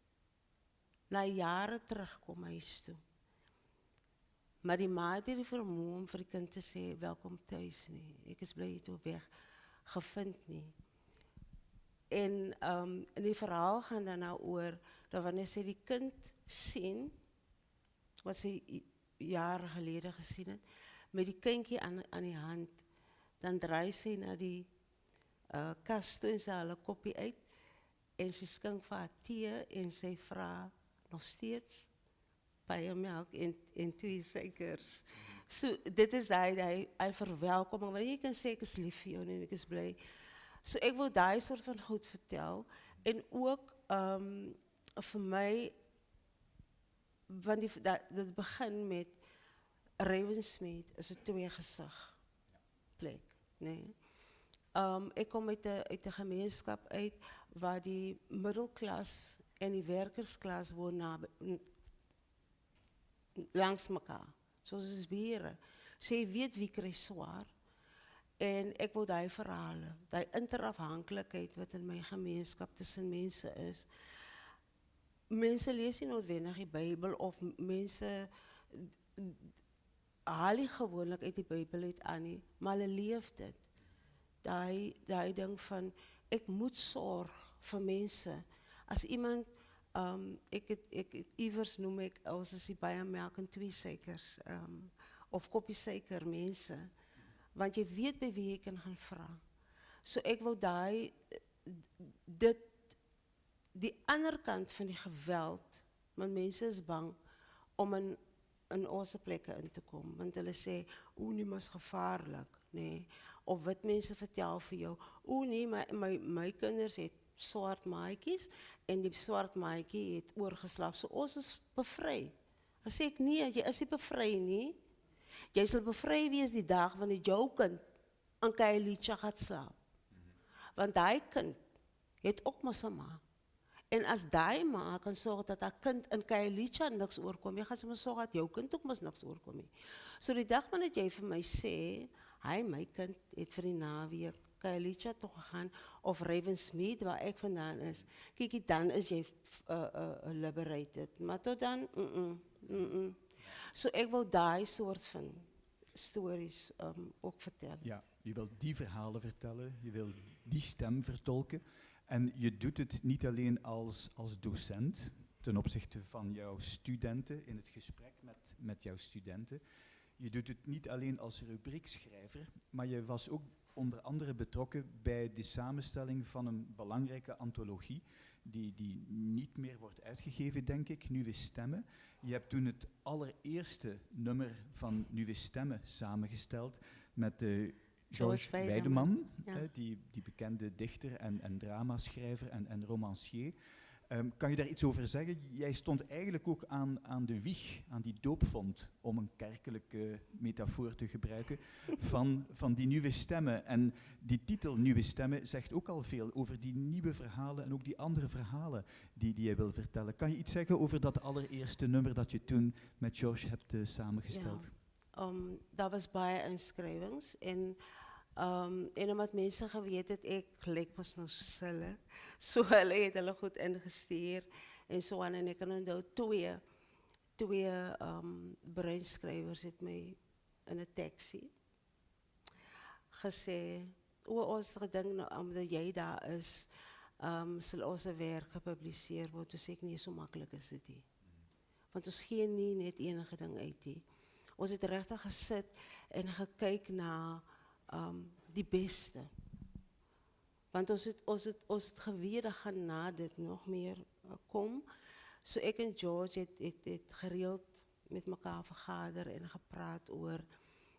na jare terugkom huis toe. Maar die ma het nie vermoë om vir die kind te sê welkom tuis nie. Ek is bly jy toe weg gevind nie. En in die verhaal gaan dan nou oor dat wanneer sy die kind sien wat sy jare gelede gesien het met die kindjie aan die hand, dan draai sy na die kas toe en sy haal 'n koppie uit en sy skink vir haar tee en sy vra nog steeds baie melk en 2 suikers. So dit is hy verwelkoming, want jy kan sê ek is lief vir jou en ek is bly. So ek wil daai soort van goed vertel en ook vir my want dit begin met Ravensmead is 'n tweegesig plek, nee. Ek kom uit 'n gemeenskap uit waar die middelklas en die werkersklas woon langs mekaar, soos is bure. So jy weet wie kry swaar. En ek wil daai verhale, daai interafhanklikheid wat in my gemeenskap tussen mense is. Mense lees nie noodwendig die Bybel of mense haal nie gewoonlik uit die Bybel uit aan nie, maar hulle leef dit. Daai ding van ek moet sorg vir mense. As iemand ek iewers noem ek ons is baie melk en 2 suikers of koppie suiker mense, want jy weet by wie jy kan gaan vra. So ek wil die ander kant van die geweld, want mense is bang om in ons plekke in te kom, want hulle sê, nee, maar is gevaarlik, nee. Of wit mense vertel vir jou, nee, my kinders het swart maatjies en die swart maatjie het oorgeslaap, so ons is bevry. Dan sê ek, nee, jy is nie bevry nie. Jy sal bevry wees die dag wanneer jou kind aan Khayelitsha gaan slaap. Want daai kind het ook mos 'n ma. En as daai ma kan sorg dat haar kind in Khayelitsha niks oorkom, jy gaan sommer sorg dat jou kind ook mos niks oorkom nie. So die dag wanneer jy vir my sê, my kind het vir die naweek Khayelitsha toe gegaan, of Ravensmead, waar ek vandaan is, kykie, dan is jy liberated. Maar tot dan, So ek wil daai soort van stories ook vertellen. Ja, je wilt die verhalen vertellen, je wilt die stem vertolken. En je doet het niet alleen als docent, ten opzichte van jouw studenten, in het gesprek met jouw studenten. Je doet het niet alleen als rubriekschrijver, maar je was ook onder andere betrokken bij de samenstelling van een belangrijke antologie, die niet meer wordt uitgegeven, denk ik, Nieuwe Stemmen. Je hebt toen het allereerste nummer van Nieuwe Stemmen samengesteld met George Weideman, ja. Die bekende dichter en dramaschrijver en romancier. Kan je daar iets over zeggen? Jij stond eigenlijk ook aan de wieg, aan die doopvont, om een kerkelijke metafoor te gebruiken, van die nieuwe stemmen. En die titel Nieuwe Stemmen zegt ook al veel over die nieuwe verhalen en ook die andere verhalen die jij wil vertellen. Kan je iets zeggen over dat allereerste nummer dat je toen met George hebt samengesteld? Ja, dat was baie inskrywings en omdat mense geweet het, ek lyk mos nou so hulle. So hulle het hulle goed ingestuur en so aan, en ek kan onthou twee breinskrywers het my in 'n taxi gesê, ons gedink nou, omdat jy daar is, sal ons werk gepubliseer word. Toe sê ek, nie so maklik is dit nie. Want ons gee nie net enige ding uit nie. Ons het regtig gesit en gekyk na die beste. Want ons het geweet dat gaan na dit nog meer kom. So ek en George het gereeld met mekaar vergader en gepraat oor.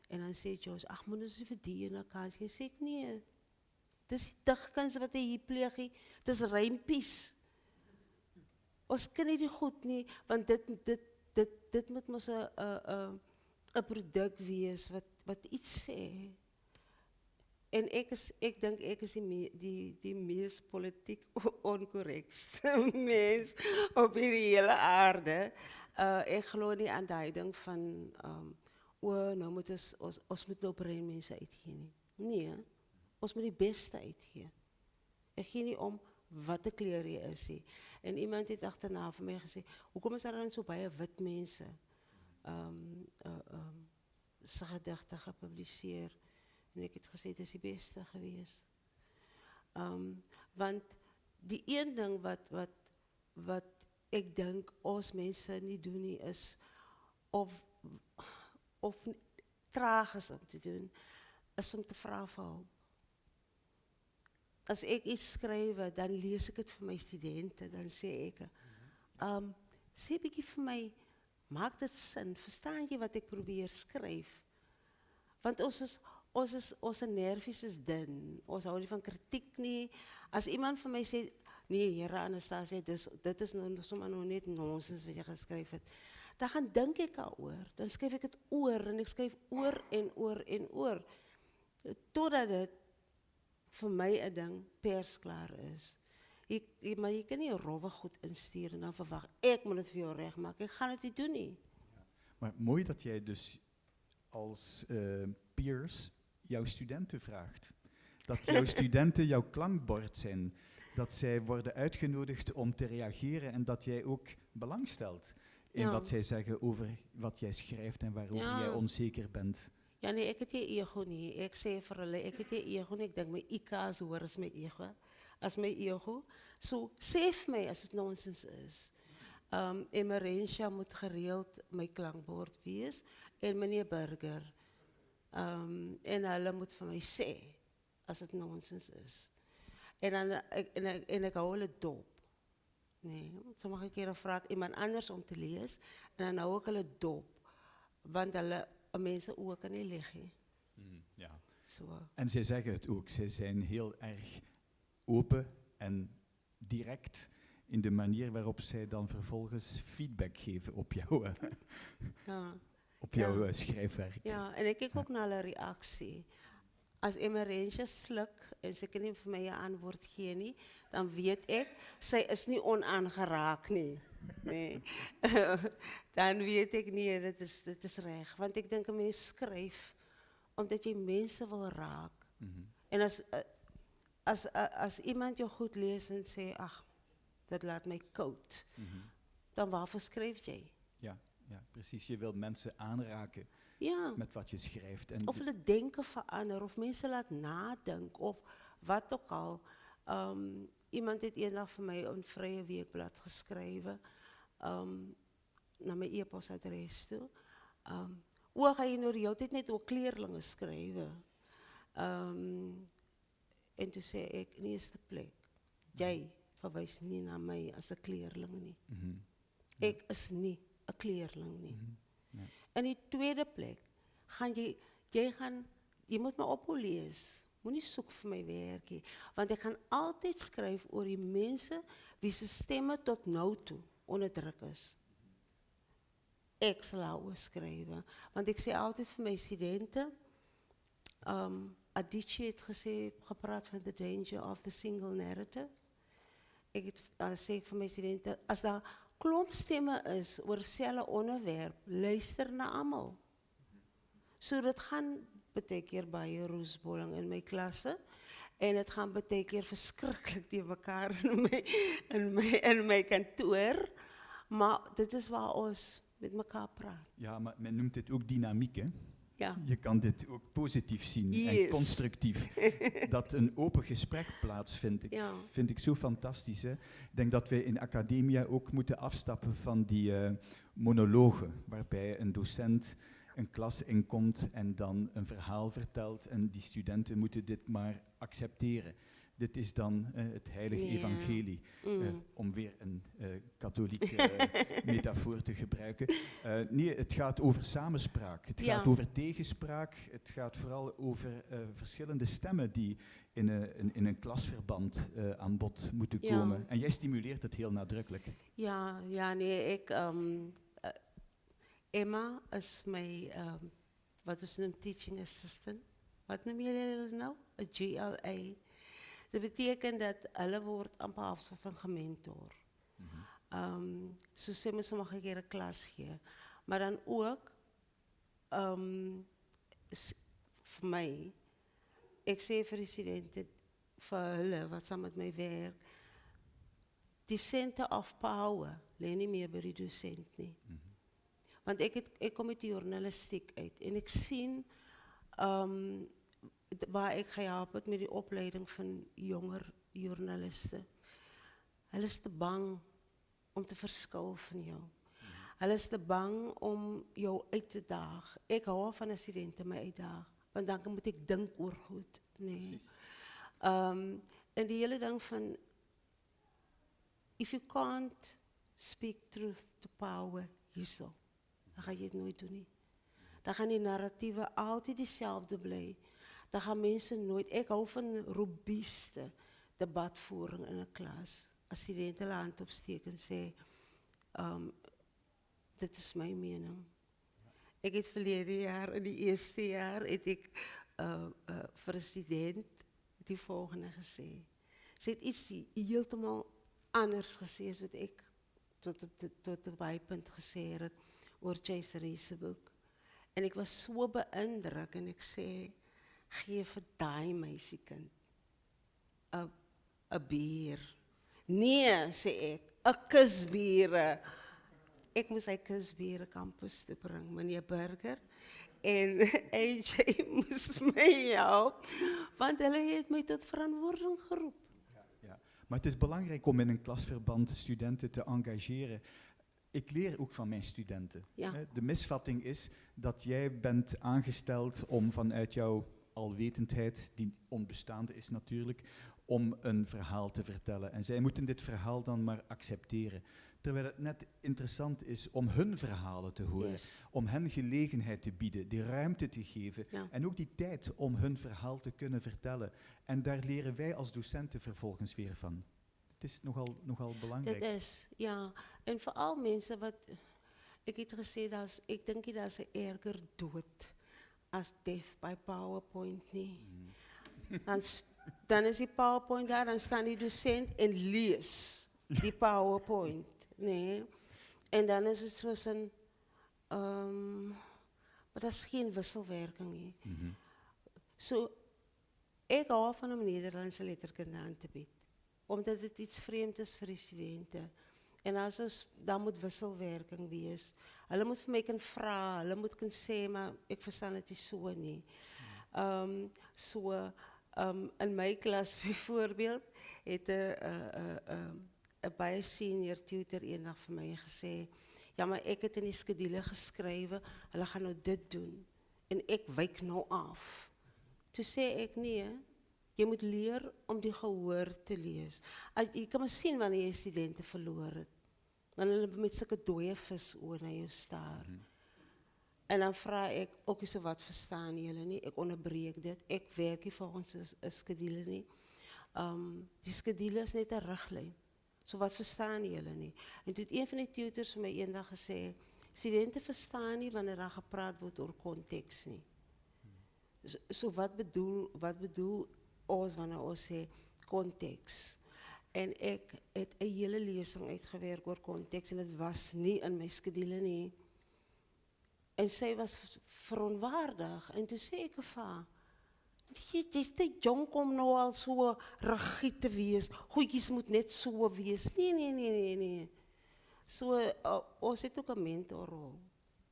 En dan sê George, ag, moet ons nie vir die ene kans gee. Sê ek, nee, dis die digkuns wat hy hier pleeg, dis rympies. Ons kan nie die goed nie, want dit moet mos 'n produk wees wat iets sê. En ek dink ek is die mees politiek onkorrekste mens op hierdie hele aarde. Ek glo nie aan daai ding van nou moet ons moet nou breinmense uitgee nie. Nee, ons moet die beste uitgee. Ek gee nie om wat 'n kleur jy is nie. En iemand het agterna vir my gesê, hoekom is daar dan so baie wit mense se gedigte gepubliseer? En ek het gesê, dit is die beste gewees. Want die een ding wat ek dink ons mense nie doen nie is, of traag is om te doen, is om te vra vir hulp. As ek iets skryf, dan lees ek dit vir my studente, dan sê ek, sê bietjie vir my, maak dit sin, verstaan jy wat ek probeer skryf? Want ons nervies is dun, ons hou nie van kritiek nie. As iemand vir my sê, nee, Here Anastasia, dit is nou sommer nou net nonsens wat jy geskryf het, dan gaan dink ek daaroor. Dan skryf ek dit oor en ek skryf oor en oor en oor. Totdat dit vir my 'n ding persklaar is. Maar jy kan nie rowwe goed instuur en dan verwag, ek moet dit vir jou regmaak. Ek gaan dit nie doen nie. Maar mooi dat jij dus als peers jouw studenten vraagt. Dat jouw studenten jouw klankbord zijn. Dat zij worden uitgenodigd om te reageren en dat jij ook belang stelt in Ja. wat zij zeggen over wat jij schrijft en waarover Ja. jij onzeker bent. Ja nee, ek het nie ego nie. Ek sê vir hulle, ek het nie ego nie. Ek dink my IQ is hoër as my ego. As my ego. So sê vir my as dit nonsens is. Emerentia moet gereeld my klankbord wees en meneer Burger. En hulle moet vir my sê as dit nonsens is. En dan ek hou hulle dop. Nee, sommige kere vra ek iemand anders om te lees en dan hou ek hulle dop. Want hulle mense ook kan nie lieg nie. Ja. So. En zij zeggen het ook. Zij zijn heel erg open en direct in de manier waarop zij dan vervolgens feedback geven op jouw, Ja. op jouw Ja. schrijfwerk. Ja, en ek kyk ook na hulle reaksie. As Emerentia sluk en sy kan nie vir my 'n antwoord gee nie, dan weet ek sy is nie onaangeraak nie. Nee. Dan weet ek nie dit is reg, want ek dink 'n mens skryf omdat jy mense wil raak. En as iemand jou goed lees en sê ag, dit laat my koud, dan waarvoor skryf jy? Ja, ja, precies. Je wilt mensen aanraken Ja. met wat je schrijft. En Of hulle denken verander, of mensen laat nadenken, of wat ook al. Iemand het eendag vir my 'n Vrye Weekblad geskrywe, na my e-posadres toe. Hoe gaan jy nou die hele tyd net oor kleerlinge skrywe? En toe sê ek, in eerste plek, jy verwys nie na my as 'n kleerling nie. Ek is nie 'n kleerling nie. In die tweede plek, jy moet my ophou lees. Moenie soek vir my werk nie, want ek gaan altyd skryf oor die mense wie se stemme tot nou toe onderdruk is. Ek sal daaroor skrywe, want ek sê altyd vir my studente, Adichie het gepraat van the danger of the single narrative. Ek het sê ek vir my studente, as daar klomp stemme is oor dieselfde onderwerp, luister na almal. So dit gaan baie keer baie roesbolling in my klasse en dit gaan baie keer verskriklik te mekaar in my kantoor, maar dit is waar ons met mekaar praat. ja, maar men noemt dit ook dynamiek, hè? Ja. Je kan dit ook positief zien en Yes. constructief. Dat een open gesprek plaatsvindt, Ja. vind ik zo fantastisch. Hè? Ik denk dat wij in academia ook moeten afstappen van die monologen, waarbij een docent een klas inkomt en dan een verhaal vertelt en die studenten moeten dit maar accepteren. Dit is dan het heilige Ja. evangelie, om weer een katholieke metafoor te gebruiken. Nee, het gaat over samenspraak, het Ja. gaat over tegenspraak, het gaat vooral over verschillende stemmen die in een klasverband aan bod moeten Ja. komen. En jij stimuleert het heel nadrukkelijk. Ja, nee, Emma is my, wat is noem teaching assistant. Wat noem jullie nou? 'n GLA. Dat beteken dat hulle word amper half van gementor. So sê my sommige kere klas gee. Maar dan ook, vir my, ek sê vir die studente, vir hulle wat saam met my werk, die center of power lê nie meer by die dosent nie. Want ek kom uit die journalistiek uit en ek sien waar ek gehelp het met die opleiding van jonger journaliste. Hulle is te bang om te verskil van jou. Hulle is te bang om jou uit te daag. Ek hou van 'n studente my uitdaag, want dan moet ek dink oor goed, nee. En die hele ding van if you can't speak truth to power hierso, dan gaan jy dit nooit doen nie. Dan gaan die narratiewe altyd dieselfde bly. Dan gaan mense nooit, ek hou van robuuste debatvoering in 'n klas. As studente hulle hand opsteek en sê, Dit is mijn mening. Ik heb verleden jaar, in die eerste jaar, heb ik voor de student die volgende gezegd. Ze heeft iets helemaal anders gezegd, wat ik tot de bijpunt gezegd heb over Chase boek. En ik was zo beïndrukt en ik zei, geef vir daai meisiekind 'n bier. Nee, zei ik, 'n kusbier. Ik moest hy kusbier campus toe bring, meneer Burger. En AJ moest mij helpen, want hulle heeft mij tot verantwoording geroepen. Ja. Maar het is belangrijk om in een klasverband studenten te engageren. Ik leer ook van mijn studenten. Ja. De misvatting is dat jij bent aangesteld om vanuit jouw alwetendheid, die onbestaande is natuurlijk, om een verhaal te vertellen. En zij moeten dit verhaal dan maar accepteren. Terwijl het net interessant is om hun verhalen te horen, Yes. om hen gelegenheid te bieden, die ruimte te geven Ja. en ook die tijd om hun verhaal te kunnen vertellen. En daar leren wij als docenten vervolgens weer van. Het is nogal belangrijk. Dat is, ja. En vooral mensen wat, ik heb gezegd, ik denk dat ze erger doet als deaf by PowerPoint niet. Dan is die PowerPoint daar, dan staan die docent en lees die PowerPoint. Nee. En dan is het zoals een, maar dat is geen wisselwerking. Nie. Mhm. So, ik hou van om Nederlandse letterkunde aan te bieden. Omdat het iets vreemd is voor de studenten. En dan moet wisselwerking wees. Hulle moet vir my kan vra, hulle moet kan sê, maar ek verstaan dit nie so nie. In my klas byvoorbeeld het 'n baie senior tutor eendag vir my gesê, ja, maar ek het in die skedule geskrywe, hulle gaan nou dit doen en ek wyk nou af. Toe sê ek nee, jy moet leer om die gehoor te lees. Jy kan maar sien wanneer jy studente verloor het. Dan hulle met sulke dooie vis oor na jou staar. En dan vra ek, ook so wat verstaan julle nie? Ek onderbreek dit. Ek werk nie volgens 'n skedule nie. Die skedule is net 'n riglyn. So wat verstaan julle nie? En toe het een van die tutors vir my eendag gesê, studente verstaan nie wanneer daar gepraat word oor konteks nie. So wat bedoel ons wanneer ons sê konteks? En ek het 'n hele lesing uitgewerk oor konteks en dit was nie in my skedule nie. En sy was verontwaardig en toe sê ek vir haar, jy's te jonk om nou al so rigied te wees, goedjies moet net so wees. Nee. So, ons het ook 'n mentorrol.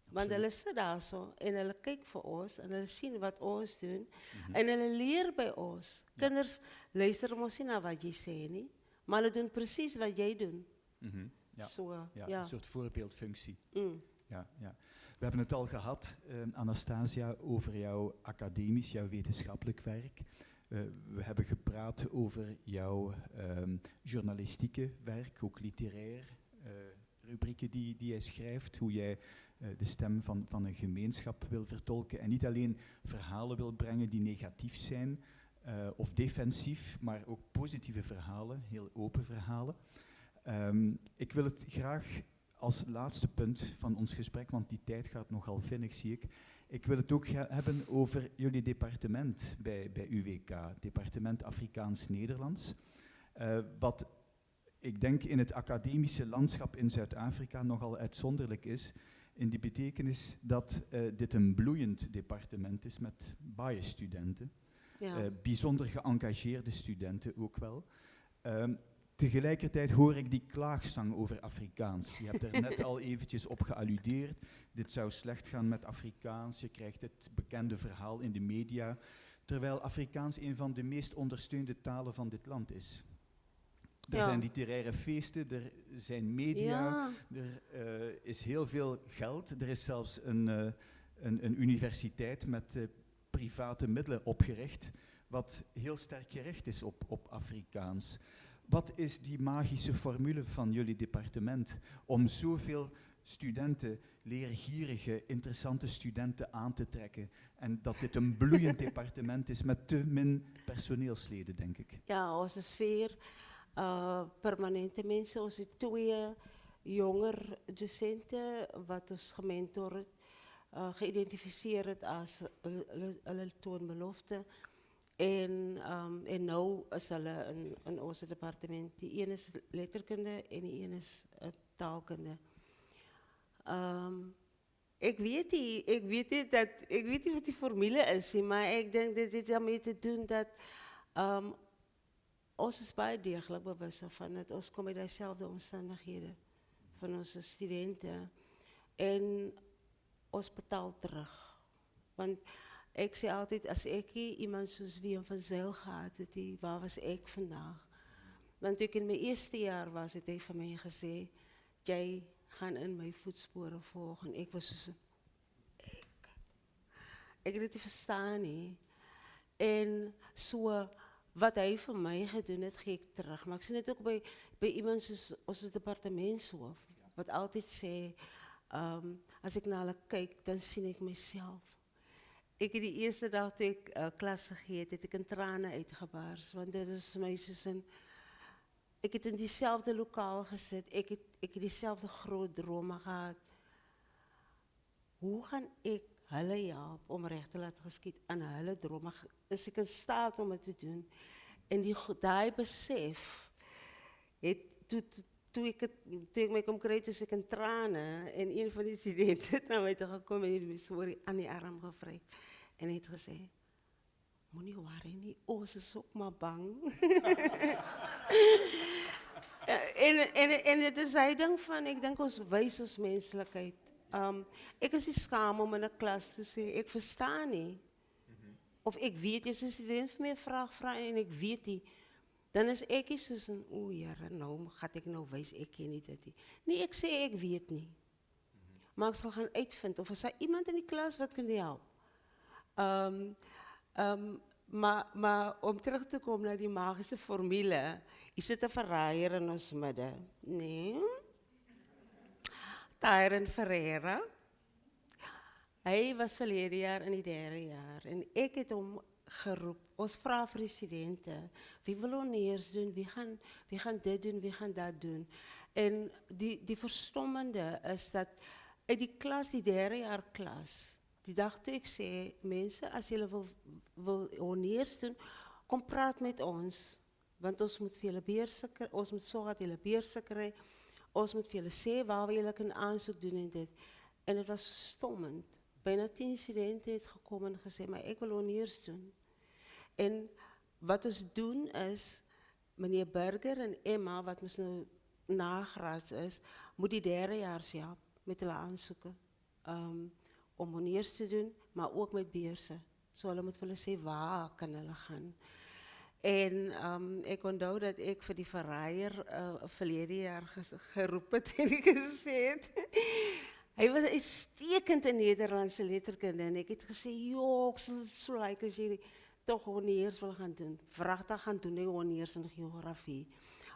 Want hulle sit daar so en hulle kyk vir ons en hulle sien wat ons doen en hulle leer by ons. Kinders luister mos nie na wat jy sê nie, maar hulle doen presies wat jy doen. Ja. So, Ja, ja. een soort voorbeeldfunctie. Mm. Ja. We hebben het al gehad, Anastasia, over jouw academisch, jouw wetenschappelijk werk. We hebben gepraat over jouw journalistieke werk, ook literair, rubrieken die jij schrijft, hoe jij de stem van een gemeenschap wil vertolken en niet alleen verhalen wil brengen die negatief zijn of defensief, maar ook positieve verhalen, heel open verhalen. Ik wil het graag als laatste punt van ons gesprek, want die tijd gaat nogal vinnig, zie ik. Ik wil het ook hebben over jullie departement bij UWK, Departement Afrikaans-Nederlands. Wat ik denk in het academische landschap in Zuid-Afrika nogal uitzonderlijk is, in die betekenis dat dit een bloeiend departement is met baie studenten. Ja. Bijzonder geëngageerde studenten ook wel. Tegelijkertijd hoor ik die klaagzang over Afrikaans. Je hebt er net al eventjes op gealludeerd. Dit zou slecht gaan met Afrikaans. Je krijgt het bekende verhaal in de media. Terwijl Afrikaans een van de meest ondersteunde talen van dit land is. Er zijn literaire feesten, er zijn media, er is heel veel geld. Er is zelfs een universiteit met private middelen opgericht, wat heel sterk gericht is op Afrikaans. Wat is die magische formule van jullie departement om zoveel studenten, leergierige, interessante studenten aan te trekken en dat dit een bloeiend departement is met te min personeelsleden, denk ik? Ja, ons is 4 permanente mensen, ons het 2 jonger docenten wat ons gementor het, geïdentificeer het as hulle toon belofte. En nou is hulle in ons departement. Die een is letterkunde en die een is taalkunde. Ik weet niet wat die formule is, maar ik denk dat dit daarmee te doen dat ons is baie deeglik bewus van dat ons kom uit dieselfde omstandighede van onze studenten en ons betaal terug. Want ik zeg altijd, als ik iemand zoals Willem van Zijl gehad het, waar was ik vandaag? Want toen ik in mijn eerste jaar was, het heeft van mij gezegd, jij gaat in mijn voetsporen volgen. Ik was dus ik het niet verstaan nie. En so wat hij voor mij gedaan het, geef ik terug. Maar ik zie het ook bij iemand zoals onze departementshoof, wat altijd zei, als ik naar hulle kyk, dan zie ik mezelf. Ik heb die eerste dag dat ik klas gegeven heb, ik in tranen uitgebaars. Want dit is mij soos een... Ik heb in diezelfde lokaal gezet, ik heb diezelfde groot dromen gehad. Hoe ga ik hulle help om recht te laten geschieden aan hulle dromen? Is ik in staat om het te doen? En die besef, toen ik mij kom krijgen, dus ik in tranen. En een van die studenten het naar mij toe gekomen en heeft me aan die arm gevraagd. En heeft gezegd, moenie worry nie, ons is ook maar bang. en het is hy ding van, ik denk ons wys ons menselijkheid. Ik is niet skaam om in een klas te zeggen, ik versta niet. Of ik weet, als een student mij vraagt en ik weet niet. Dan is ik eens soos een, Here, nou gaat ik nou wijs, ik ken niet dit. Nee, ik zeg, ik weet niet. Maar ik zal gaan uitvinden, of er is iemand in die klas wat kan helpen. Maar om terug te komen naar die magische formule, is het een verraaier in ons midden? Nee. Tyron Ferreira. Hij was verleden jaar in die derde jaar. En ik heb hem geroep. Ons vrouw voor die studenten. Wie wil honneurs doen? Wie gaan dit doen? Wie gaan dat doen? En die verstommende is dat uit die klas, die derde jaar klas, die dag toen ik zei, mensen, als jullie wil honneurs doen, kom praat met ons. Want ons moet vele beursen krijgen, ons moet zorgen dat jullie beursen krijgen. Ons moet vele sê waar we jullie kunnen aanzoek doen en dit. En het was verstommend. Bijna 10 studenten het gekomen en gezegd, maar ik wil honneurs doen. En wat we doen is, meneer Burger en Emma, wat ons nou nagraads is, moet die derdejaars helpen met hulle aanzoeken. Om honneurs te doen, maar ook met beursen. So hulle moet hulle sê waar kan hulle gaan. En ik onthou dat ik voor die verraaier verleden jaar geroepen heb en gezegd. Hij was uitstekend in Nederlandse letterkunde en ik heb gezegd, joh, ik zal het zo lijken als jullie toch honneurs wil gaan doen. Vrachtig gaan doen, honneurs in geografie.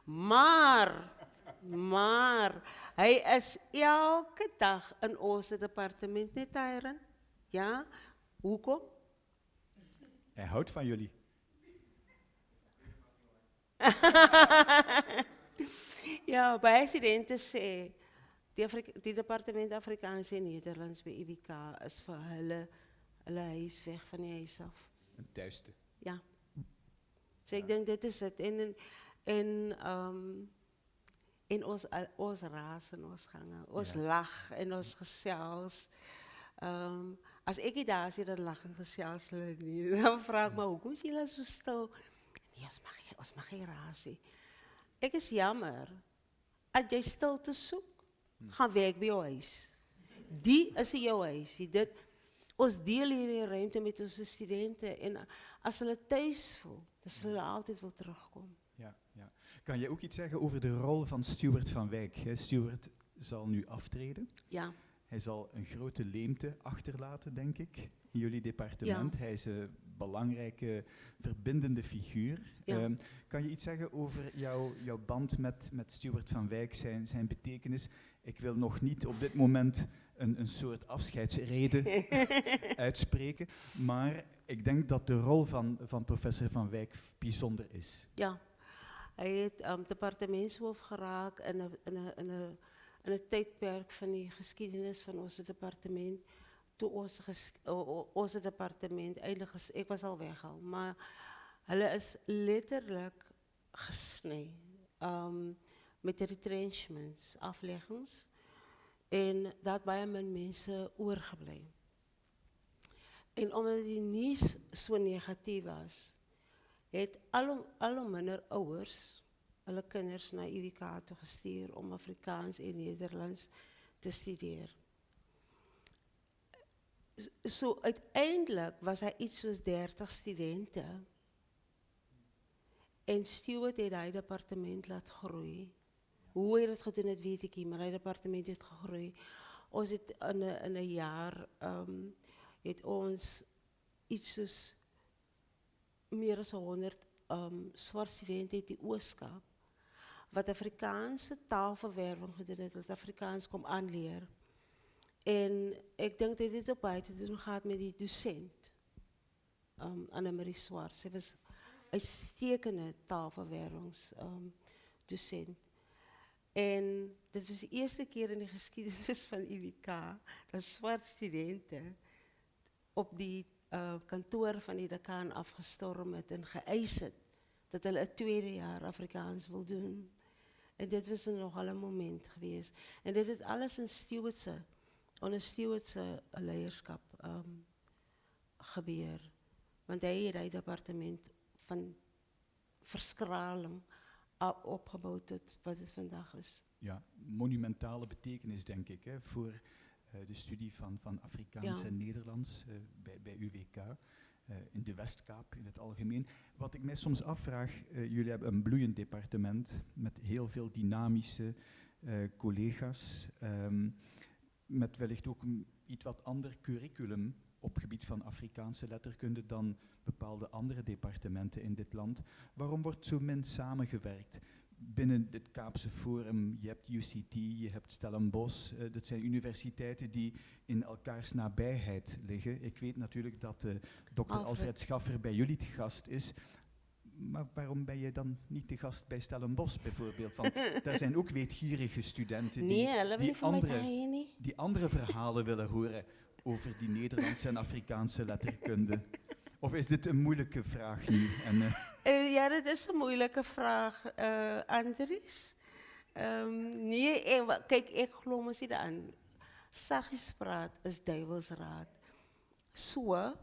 Maar, hij is elke dag in ons departement, niet Tyron? Ja? Hoekom? Hij houdt van jullie. Ja, bij studenten sê, die departement Afrikaans en Nederlands bij IWK is voor hulle huis weg van die huis af. Een thuiste. Ja. Dus ik denk dit is het. En ons raas en ons gangen, ons lach en ons gesels. Als ik hier daar zit, dan lach en gesels hulle nie. Dan vraag ik me, hoekom is jullie zo stil? Nee, ons mag geen raas hê. Ek is jammer. As jy stilte soek, gaan werk by jou huis. Die is jou huis. Ons deel hierdie ruimte met onze studenten. En als ze het thuis voelen, dan zullen ze altijd wel terugkomen. Ja, ja. Kan je ook iets zeggen over de rol van Stuart van Wijk? Stuart zal nu aftreden. Ja. Hij zal een grote leemte achterlaten, denk ik, in jullie departement. Ja. Hij is een belangrijke verbindende figuur. Ja. Kan je iets zeggen over jouw band met Stuart van Wijk, zijn betekenis? Ik wil nog niet op dit moment een soort afscheidsrede uitspreken, maar ik denk dat de rol van professor Van Wijk bijzonder is. Ja, hij heeft departementshoof geraakt in in het tijdperk van die geschiedenis van ons departement, toe ons departement eindelijk, ik was al weg al, maar hulle is letterlijk gesneden met de retrenchments, afleggings, en dat baie min mense oorgebly. En omdat die nuus so negatief was, het al hoe minder ouers hulle kinders na UWK toe gestuur om Afrikaans en Nederlands te studeren. So uiteindelik was hy iets soos 30 studente en Stuart het hy departement laat groei. Hoe hy dit gedoen het, weet ek nie, maar hy departement het gegroei. Ons het in 'n jaar het ons iets soos meer as 100 swart studente uit die Ooskaap wat Afrikaanse taalverwerwing gedoen het, wat Afrikaans kom aanleer. En ek dink dit het ook baie te doen gehad met die dosent, Annemarie Swart. Sy was 'n uitstekende taalverwerwingsdosent. En dit was die eerste keer in die geskiedenis van UWK dat swart studente op die kantoor van die dekaan afgestorm het en geëis het dat hulle 'n tweede jaar Afrikaans wil doen. En dit was nogal 'n moment geweest. En dit het alles in onder Stuartse leierskap gebeur. Want hy het die departement van verskraling opgebouwd tot wat het vandaag is. Ja, monumentale betekenis denk ik hè, voor de studie van Afrikaans en Nederlands bij UWK. In de Westkaap in het algemeen. Wat ik mij soms afvraag, jullie hebben een bloeiend departement met heel veel dynamische collega's, met wellicht ook een iets wat ander curriculum op gebied van Afrikaanse letterkunde dan bepaalde andere departementen in dit land. Waarom wordt zo min samengewerkt? Binnen het Kaapse Forum, je hebt UCT, je hebt Stellenbosch. Dat zijn universiteiten die in elkaars nabijheid liggen. Ik weet natuurlijk dat Dr. Alfred Schaffer bij jullie te gast is. Maar waarom ben je dan niet te gast bij Stellenbosch bijvoorbeeld? Want daar zijn ook weetgierige studenten die andere verhalen willen horen over die Nederlandse en Afrikaanse letterkunde. Of is dit een moeilijke vraag nu? Ja, dat is een moeilijke vraag, Andries. Nee, kijk, ik geloof me niet aan. Saggiespraat is duivelsraad. So,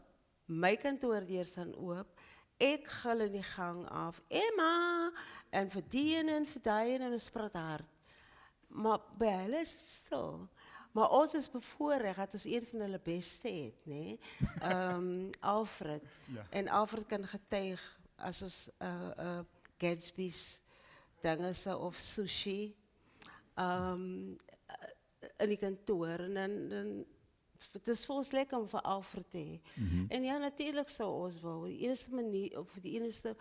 my kantoordeur staan oop. Ek gil in die gang af. Emma! En vir die en ons praat hard. Maar by hulle is het stil. Maar ons is bevoorreg dat ons een van hulle beste het, nee? Alfred. Ja. En Alfred kan getuig as ons Gatsby's dinge of sushi in die kantoor. En dan het is vir ons lekker om vir Alfred te hê. En ja, natuurlijk sou ons wou. Die enigste manier, of die enigste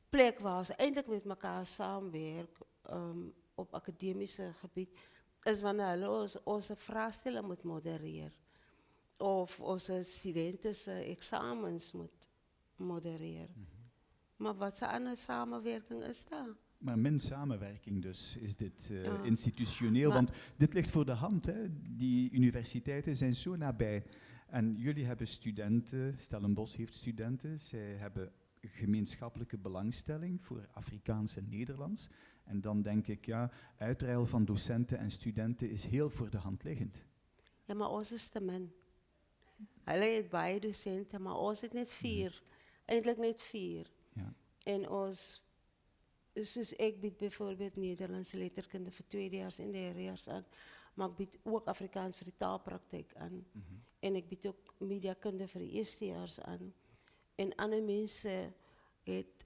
plek waar ons eintlik met mekaar saamwerk op akademiese gebied, is wanneer hulle ons vraestelle moet modereer. Of ons studente se eksamens moet modereer. Maar wat 'n ander samenwerking is daar? Maar min samenwerking dus is dit institutioneel, want dit ligt voor de hand. Hè. Die universiteiten zijn zo nabij. En jullie hebben studenten, Stellenbosch heeft studenten, zij hebben gemeenschappelijke belangstelling voor Afrikaans en Nederlands. En dan denk ik, ja, uitruil van docenten en studenten is heel voor de hand liggend. Ja, maar ons is te min. Hulle het baie docenten, maar ons het net 4. Eindelijk net 4. Ja. En ons, soos ek bied bijvoorbeeld Nederlandse letterkunde vir tweedejaars en derdejaars aan, maar ek bied ook Afrikaans vir die taalpraktyk aan. En ek bied ook mediakunde vir die eerstejaars aan. En ander mense het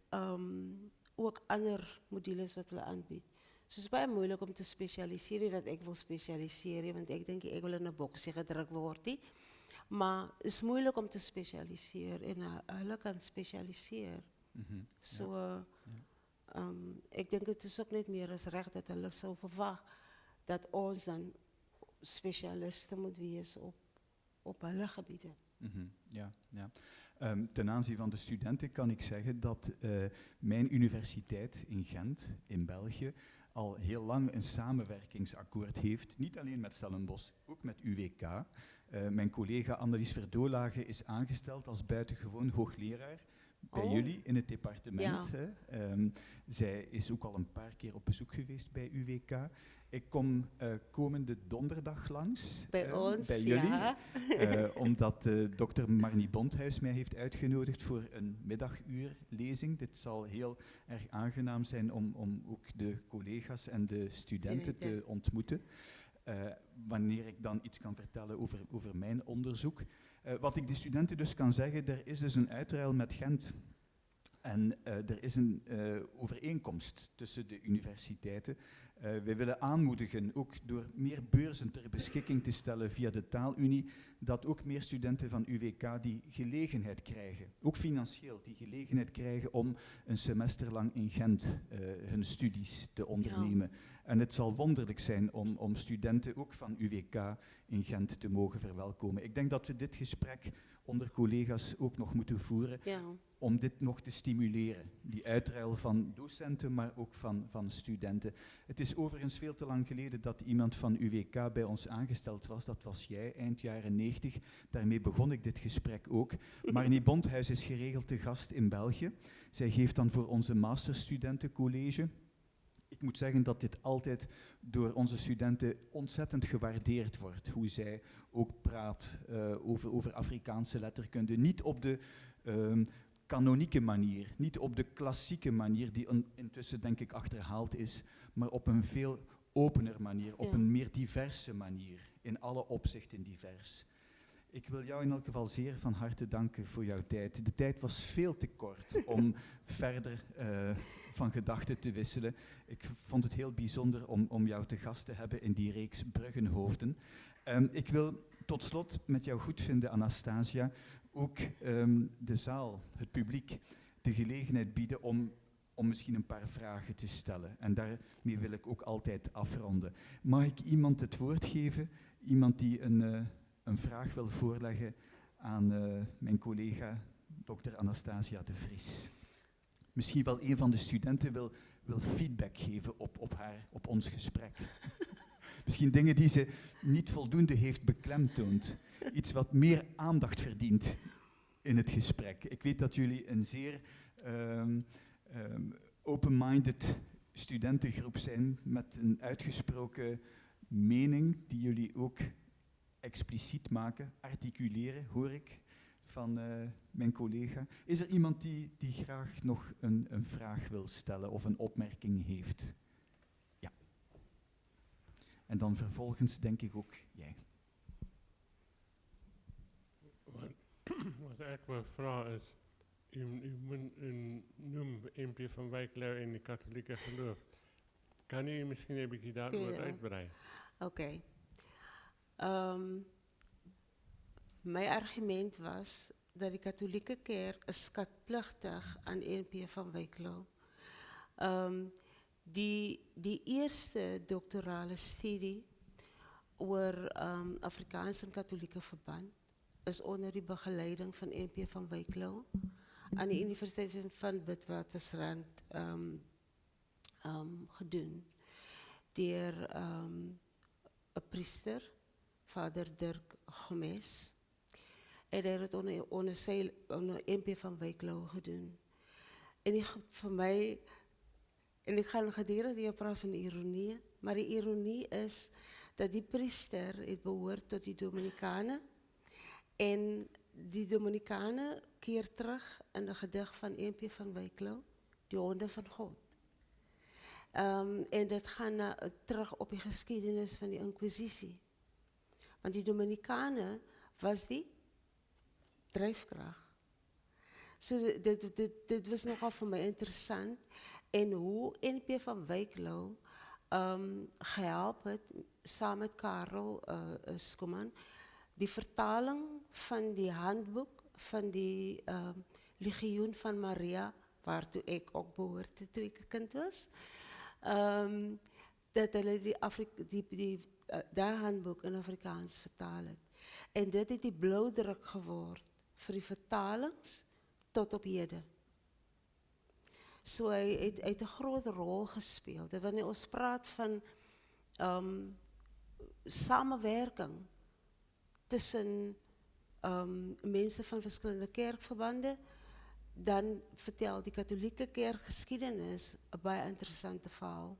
ook ander modules wat hulle aanbied. So het is baie moeilik om te specialiseren, dat ek wil specialiseren, want ek dink ek wil in 'n boksie gedruk word nie. Maar het is moeilijk om te specialiseren en hulle kan specialiseren. So, ek dink het is ook net meer as reg dat hulle sou verwag dat ons dan specialisten moet wees op hulle gebiede. Ja, ja. Ten aanzien van de studenten kan ik zeggen dat mijn universiteit in Gent, in België, al heel lang een samenwerkingsakkoord heeft, niet alleen met Stellenbosch, ook met UWK. Mijn collega Annelies Verdolage is aangesteld als buitengewoon hoogleraar bij jullie in het departement. Ja. Hè. Zij is ook al een paar keer op bezoek geweest bij UWK. Ik kom komende donderdag langs Bij ons, bij jullie, ja. omdat dokter Marnie Bondhuis mij heeft uitgenodigd voor een middaguurlezing. Dit zal heel erg aangenaam zijn om ook de collega's en de studenten te ontmoeten. Wanneer ik dan iets kan vertellen over mijn onderzoek. Wat ik de studenten dus kan zeggen, er is dus een uitruil met Gent. En er is een overeenkomst tussen de universiteiten. Wij willen aanmoedigen, ook door meer beurzen ter beschikking te stellen via de Taalunie, dat ook meer studenten van UWK die gelegenheid krijgen, ook financieel, die gelegenheid krijgen om een semester lang in Gent hun studies te ondernemen. Ja. En het zal wonderlijk zijn om studenten ook van UWK in Gent te mogen verwelkomen. Ik denk dat we dit gesprek onder collega's ook nog moeten voeren. Ja. Om dit nog te stimuleren. Die uitruil van docenten, maar ook van studenten. Het is overigens veel te lang geleden dat iemand van UWK bij ons aangesteld was. Dat was jij, eind jaren 90. Daarmee begon ik dit gesprek ook. Marnie Bondhuis is geregeld te gast in België. Zij geeft dan voor onze masterstudentencollege. Ik moet zeggen dat dit altijd door onze studenten ontzettend gewaardeerd wordt. Hoe zij ook praat over Afrikaanse letterkunde. Niet op de kanonieke manier, niet op de klassieke manier die intussen denk ik achterhaald is, maar op een veel opener manier, op een meer diverse manier, in alle opzichten divers. Ik wil jou in elk geval zeer van harte danken voor jouw tijd. De tijd was veel te kort om verder van gedachten te wisselen. Ik vond het heel bijzonder om jou te gast te hebben in die reeks Bruggenhoofden. Ik wil tot slot met jou goedvinden, Anastasia, ook de zaal, het publiek, de gelegenheid bieden om misschien een paar vragen te stellen. En daarmee wil ik ook altijd afronden. Mag ik iemand het woord geven? Iemand die een vraag wil voorleggen aan mijn collega, dokter Anastasia de Vries. Misschien wel een van de studenten wil feedback geven op ons gesprek. Misschien dingen die ze niet voldoende heeft beklemtoond. Iets wat meer aandacht verdient in het gesprek. Ik weet dat jullie een zeer open-minded studentengroep zijn met een uitgesproken mening die jullie ook expliciet maken, articuleren, hoor ik van mijn collega. Is er iemand die graag nog een vraag wil stellen of een opmerking heeft? Ja. En dan vervolgens denk ik ook jij. Wat eigenlijk mijn vraag is, u noemt MP van Wijklauw in de katholieke geloof. Kan u misschien een beetje daarover uitbreiden? Oké. Mijn argument was dat de katholieke kerk is schatplichtig aan MP van Wijklauw. Die eerste doctorale studie over Afrikaanse en katholieke verband is onder de begeleiding van MP van Wijklauw aan de Universiteit van Witwatersrand gedaan. Door een priester, vader Dirk Gomes. En hij heeft het onder MP van Wijklauw gedaan. En voor mij, en ik ga een gedeelte praten van ironie, maar de ironie is dat die priester het behoort tot die Dominicanen. En die Dominicanen keert terug in de gedicht van MP van Wijklauw, die honden van God. En dat gaat terug op de geschiedenis van de Inquisitie. Want die Dominicanen was die drijfkracht. Dit was nogal voor mij interessant. En hoe NP van Wijklauw geholpen het, samen met Karel Skuman, die vertaling van die handboek van die Legioen van Maria, waartoe ik ook behoorde toen ik een kind was. Dat hulle dat handboek in Afrikaans vertaal het. En dit het die blauwdruk geword vir die vertalings tot op hede. So hy het 'n groot rol gespeel. Dat wanneer ons praat van samenwerking tussen mensen van verschillende kerkverbanden, dan vertelt die katholieke kerkgeschiedenis een baie interessante verhaal.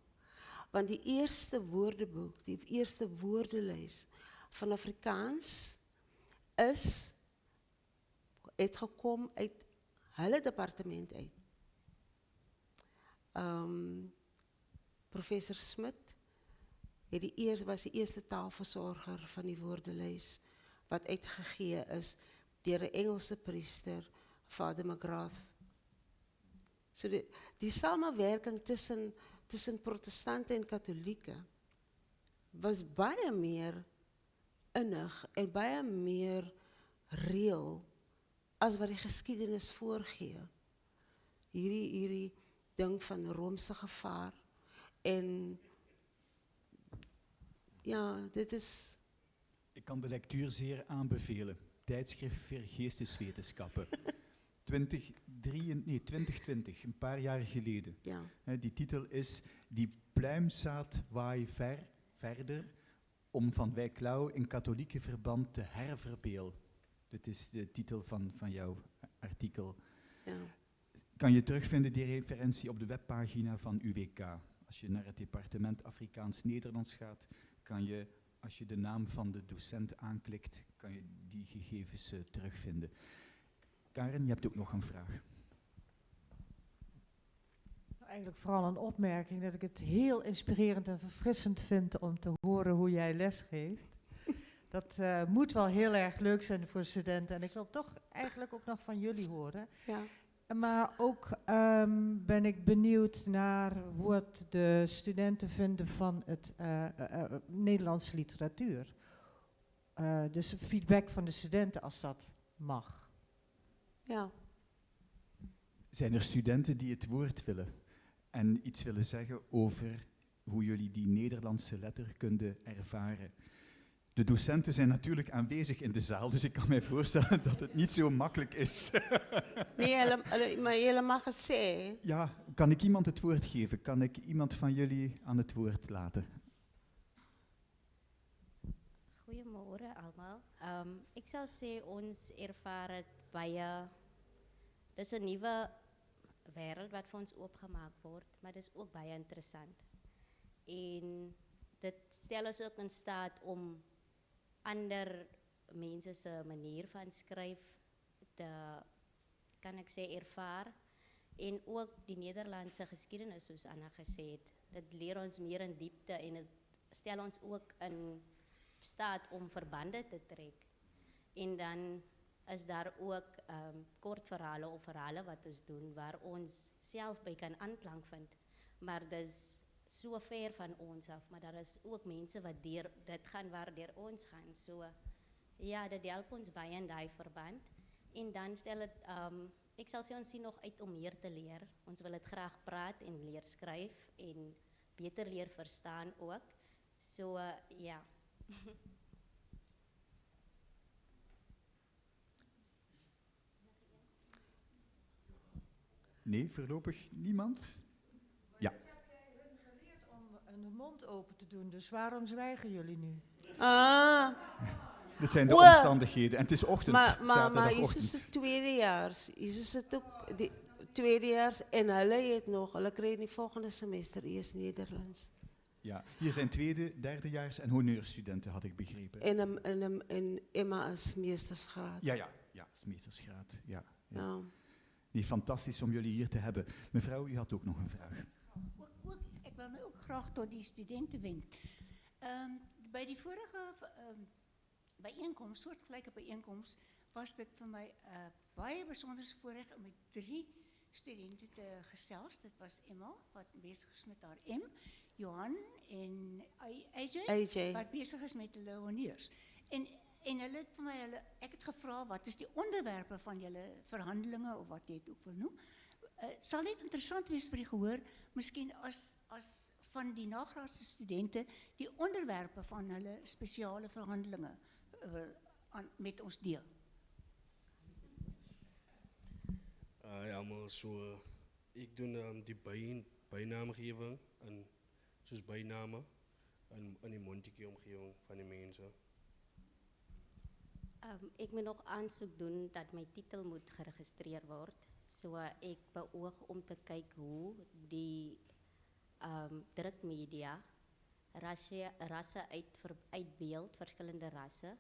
Want die eerste woordeboek, die eerste woordenlijst van Afrikaans het gekom uit hulle departement uit. Professor Smit was die eerste taalverzorger van die woordenlijst wat uitgegee is deur 'n Engelse priester, Vader McGrath. So die samenwerking tussen protestanten en katholieke was baie meer innig en baie meer reëel as wat die geskiedenis voorgee. Hierdie ding van Romeinse gevaar en ja, dit is... Ik kan de lectuur zeer aanbevelen. Tijdschrift voor Geesteswetenschappen. 2020, een paar jaar geleden. Ja. Die titel is Die pluimzaad waai verder om Van Wijklauw in katholieke verband te herverbeelden. Dit is de titel van jouw artikel. Ja. Kan je terugvinden, die referentie, op de webpagina van UWK. Als je naar het departement Afrikaans-Nederlands gaat, kan je, als je de naam van de docent aanklikt, kan je die gegevens terugvinden. Karen, je hebt ook nog een vraag. Eigenlijk vooral een opmerking dat ik het heel inspirerend en verfrissend vind om te horen hoe jij lesgeeft. Dat moet wel heel erg leuk zijn voor studenten en ik wil toch eigenlijk ook nog van jullie horen. Ja. Maar ook ben ik benieuwd naar wat de studenten vinden van het Nederlandse literatuur. Dus feedback van de studenten als dat mag. Ja. Zijn er studenten die het woord willen en iets willen zeggen over hoe jullie die Nederlandse letterkunde ervaren? De docenten zijn natuurlijk aanwezig in de zaal, dus ik kan mij voorstellen dat het niet zo makkelijk is. Nee, maar jullie mag het zeggen. Ja, kan ik iemand het woord geven? Kan ik iemand van jullie aan het woord laten? Goedemorgen allemaal. Ik zal zeggen, ons ervaren baie, dit is een nieuwe wereld wat voor ons opgemaakt wordt, maar het is ook baie interessant. En dit stel ons ook in staat om ander mensen se manier van skryf te, kan ek sê, ervaar. En ook die Nederlandse geschiedenis, soos Anna gesê het. Dit leer ons meer in diepte en het stel ons ook in staat om verbanden te trekken. En dan is daar ook kort verhalen of verhalen wat ons doen, waar ons zelf bij kan aanklank vindt. Maar dat is so ver van ons af, maar daar is ook mensen wat dit gaan waar deur ons gaan. So, ja, dat helpt ons bij in die verband. En dan stel het, ik zal zeggen, ons zien nog uit om meer te leren. Ons wil het graag praten en leer schrijven en beter leer verstaan ook. So, ja. Nee, voorlopig niemand? Ja. Ik heb hun geleerd om hun mond open te doen, dus waarom zwijgen jullie nu? Dit zijn de omstandigheden. En het is ochtend, Maar zaterdagochtend. is het tweedejaars. Is het ook tweedejaars en hulle krijgen die volgende semester eerst Nederlands. Ja, hier zijn tweede, derdejaars en honeurstudenten, had ik begrepen. En Emma is meestersgraad. Ja, is meestersgraad. Ja. Ja. Nee, fantastisch om jullie hier te hebben. Mevrouw, u had ook nog een vraag. Ik wil me ook graag tot die studenten wenden. Bij die vorige bijeenkomst, soortgelijke bijeenkomst, was dit voor mij baie bijzonder voorrecht om met 3 studenten te gesels. Dit was Emma, wat bezig is met haar M, Johan en AJ, wat bezig is met de honneurs. En hulle het vir my, ek het gevra, wat is die onderwerpe van julle verhandelingen, of wat jy het ook wil noem. Sal net interessant wees vir die gehoor, miskien as van die nagraadse studenten, die onderwerpe van hulle speciale verhandelingen met ons deel. Ja, maar so Ik doe die bijnaamgeving en soos bijnamen in die mondelinge omgeving van die mensen. Ik moet nog aansoek doen dat mijn titel moet geregistreerd worden. So ik beoog om te kijken hoe die drukmedia rassen uitbeeld, verschillende rassen.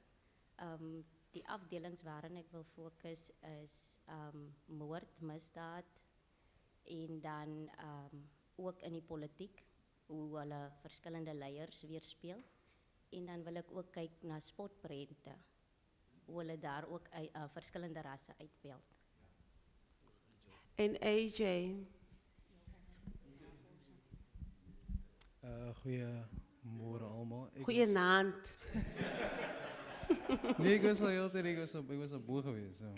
Die afdelings waarin ik wil focussen is moord, misdaad en dan ook in die politiek, hoe hulle verschillende leiers weerspeel. En dan wil ik ook kijken naar sportprente, hoe hulle daar ook verschillende rassen uitbeeld. En AJ, Goeiemorgen allemaal. goeienaand. Nee, ik was al heel tijd, ik was al boer geweest. Zo.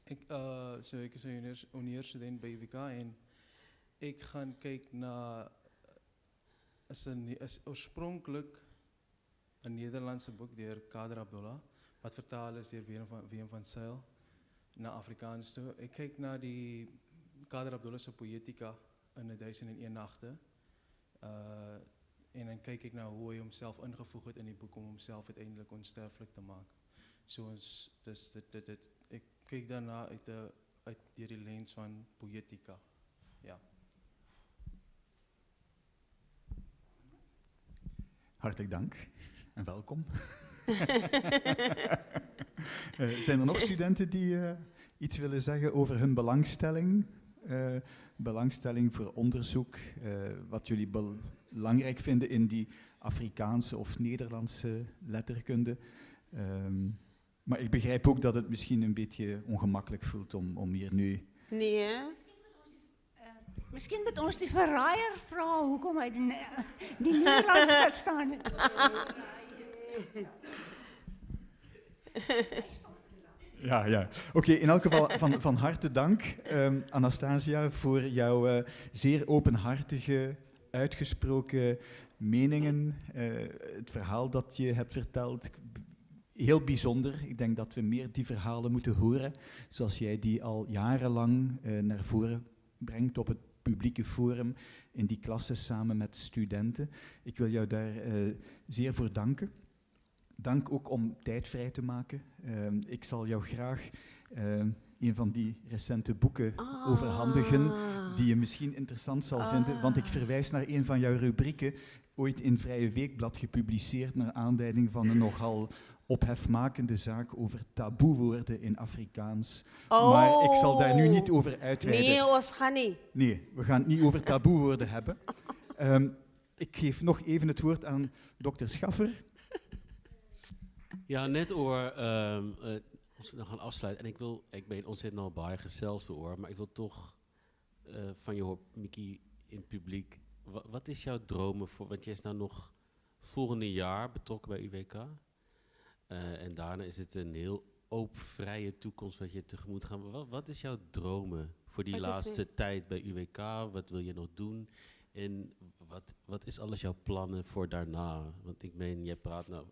Ik is een universiteit bij UWK en ik ga kijken naar, is oorspronkelijk een Nederlandse boek door Kader Abdullah, wat vertaald is door Willem van Zijl naar Afrikaans toe. Ik kijk naar die Kader Abdullah's Poëtica in de 1001 Nachten. En dan kijk ik naar hoe hij hemzelf ingevoegd heeft in die boek om hemzelf uiteindelijk onsterfelijk te maken. Dus ik kijk daarna uit die lens van Poëtica. Ja. Hartelijk dank en welkom. Zijn er nog studenten die iets willen zeggen over hun belangstelling? Belangstelling voor onderzoek, wat jullie belangrijk vinden in die Afrikaanse of Nederlandse letterkunde. Maar ik begrijp ook dat het misschien een beetje ongemakkelijk voelt om hier nu... Nee. Misschien moet ons die verraaier vra hoekom hy die Nederlands verstaan het. Ja. Oké, in elk geval van harte dank, Anastasia, voor jouw zeer openhartige, uitgesproken meningen. Het verhaal dat je hebt verteld, heel bijzonder. Ik denk dat we meer die verhalen moeten horen, zoals jij die al jarenlang naar voren brengt op het publieke forum, in die klassen samen met studenten. Ik wil jou daar zeer voor danken. Dank ook om tijd vrij te maken. Ik zal jou graag een van die recente boeken overhandigen, die je misschien interessant zal vinden, want ik verwijs naar een van jouw rubrieken, ooit in Vrije Weekblad gepubliceerd, naar aanleiding van een nogal ophefmakende zaak over taboewoorden in Afrikaans. Maar ik zal daar nu niet over uitweiden. Nee, ons gaan niet. Nee, we gaan het niet over taboewoorden hebben. Ik geef nog even het woord aan dokter Schaffer. Ja, net ons nog gaan afsluiten. En ik ben ontzettend al baie gesels hoor, maar ik wil toch van je horen, Mickey, in het publiek. Wat is jouw dromen voor, want jij is nou nog volgende jaar betrokken bij UWK. En daarna is het een heel open, vrije toekomst wat je tegemoet gaat. Wat is jouw dromen voor die laatste tijd bij UWK? Wat wil je nog doen? En wat is alles jouw plannen voor daarna? Want ik meen, jij praat nou...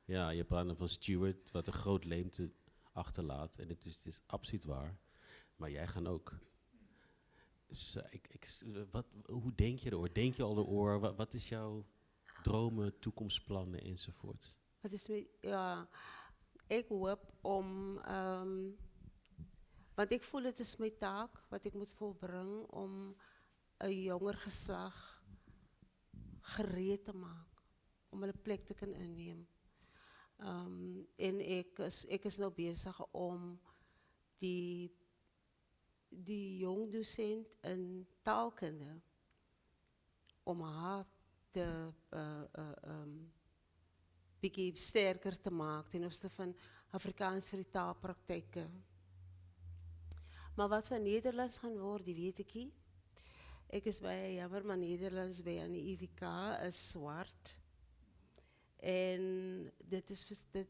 je praat nou van Stuart, wat een groot leemte achterlaat. En het is absoluut waar. Maar jij gaat ook. Dus, hoe denk je erover? Denk je al erover? Wat is jouw dromen, toekomstplannen enzovoort? Ik hoop om, want ik voel het is mijn taak, wat ik moet volbrengen om een jonger geslag gereed te maken, om een plek te kunnen innemen. En ik is nou bezig om die jong docent in taalkunde, om haar te bietjie sterker te maken ten opzichte van Afrikaans vir die taalpraktyke. Maar wat van Nederlands gaan worden, die weet ik niet. Ik is bij jammer, maar Nederlands bij aan die UWK is zwart. En dit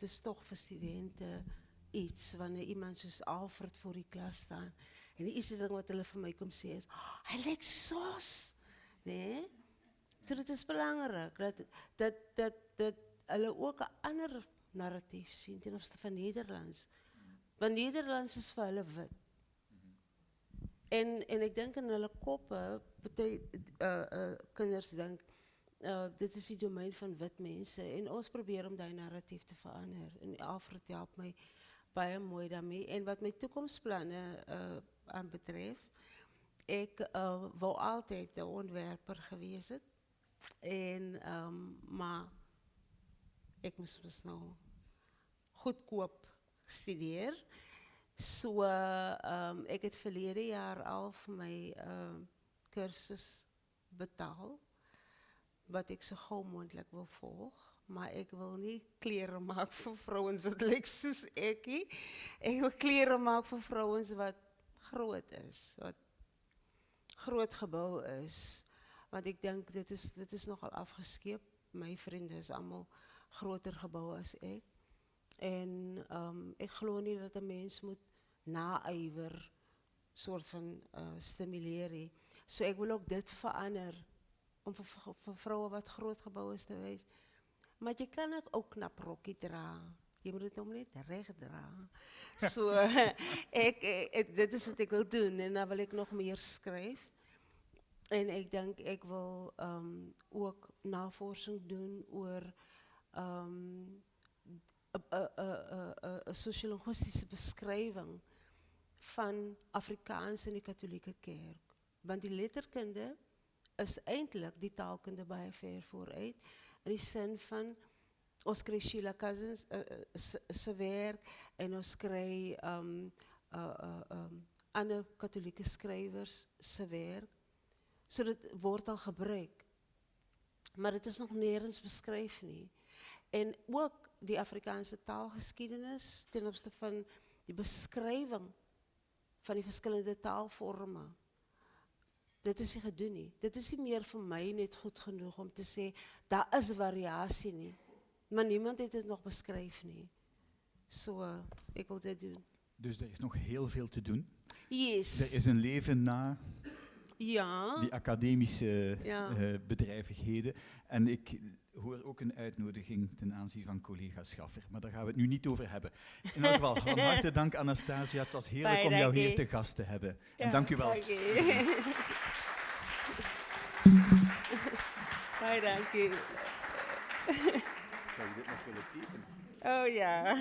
is toch voor studenten iets, wanneer iemand zoals Alfred voor die klas staan. En die eerste ding wat hulle vir my kom sê is, hij lijkt sos. Nee? So dit is belangrijk, dat hulle ook 'n ander narratief sien ten opsigte van Nederlands. Want Nederlands is vir hulle wit. En ik denk in hulle koppe, kinders denk, dit is die domein van wit mense en ons probeer om die narratief te verander. En Alfred help my baie mooi daarmee. En wat my toekomsplanne aanbetref, ek wou altyd 'n ontwerper gewees het. En maar ek moes dus nou goedkoop studeer. So ek het verlede jaar al vir my kursus betaal, wat ek so gauw moontlik wil volg. Maar ek wil nie klere maak vir vrouens wat lyk soos ek nie. Ek wil klere maak vir vrouens wat groot is, wat groot gebou is. Want ek dink dit is nogal afgeskeep. My vriende is allemaal groter gebou as ek. En ek glo nie dat 'n mens moet naijver soort van stimuleer nie. So ek wil ook dit verander om vir vroue wat groot gebou is te wees. Maar jy kan ook knap rokkie dra. Jy moet dit nog net reg dra. So dit is wat ek wil doen en dan wil ek nog meer skryf. En ek dink ek wil ook navorsing doen oor 'n sosiologische beskrywing van Afrikaans in die katholieke kerk. Want die letterkunde is eintlik die taalkunde baie ver vooruit. In die sin van, ons kry Sheila Cousins se werk en ons kry ander katholieke skrywers se werk. So dit word al gebruik. Maar dit is nog nergens beskryf nie. En ook die Afrikaanse taalgeskiedenis ten opsigte van die beskrywing van die verskillende taalvorme. Dit is nie gedoen nie. Dit is nie meer vir my net goed genoeg om te sê, daar is variasie nie. Maar niemand het dit nog beskryf nie. So, ek wil dit doen. Dus er is nog heel veel te doen. Yes. Er is een leven na ja. die academische bedrijvigheden. En ik hoor ook een uitnodiging ten aanzien van collega Schaffer. Maar daar gaan we het nu niet over hebben. In elk geval, van harte dank Anastasia. Het was heerlijk om jou hier te gast te hebben. Ja, en dank u wel. Dank je. Zou je dit nog willen tekenen? Oh ja.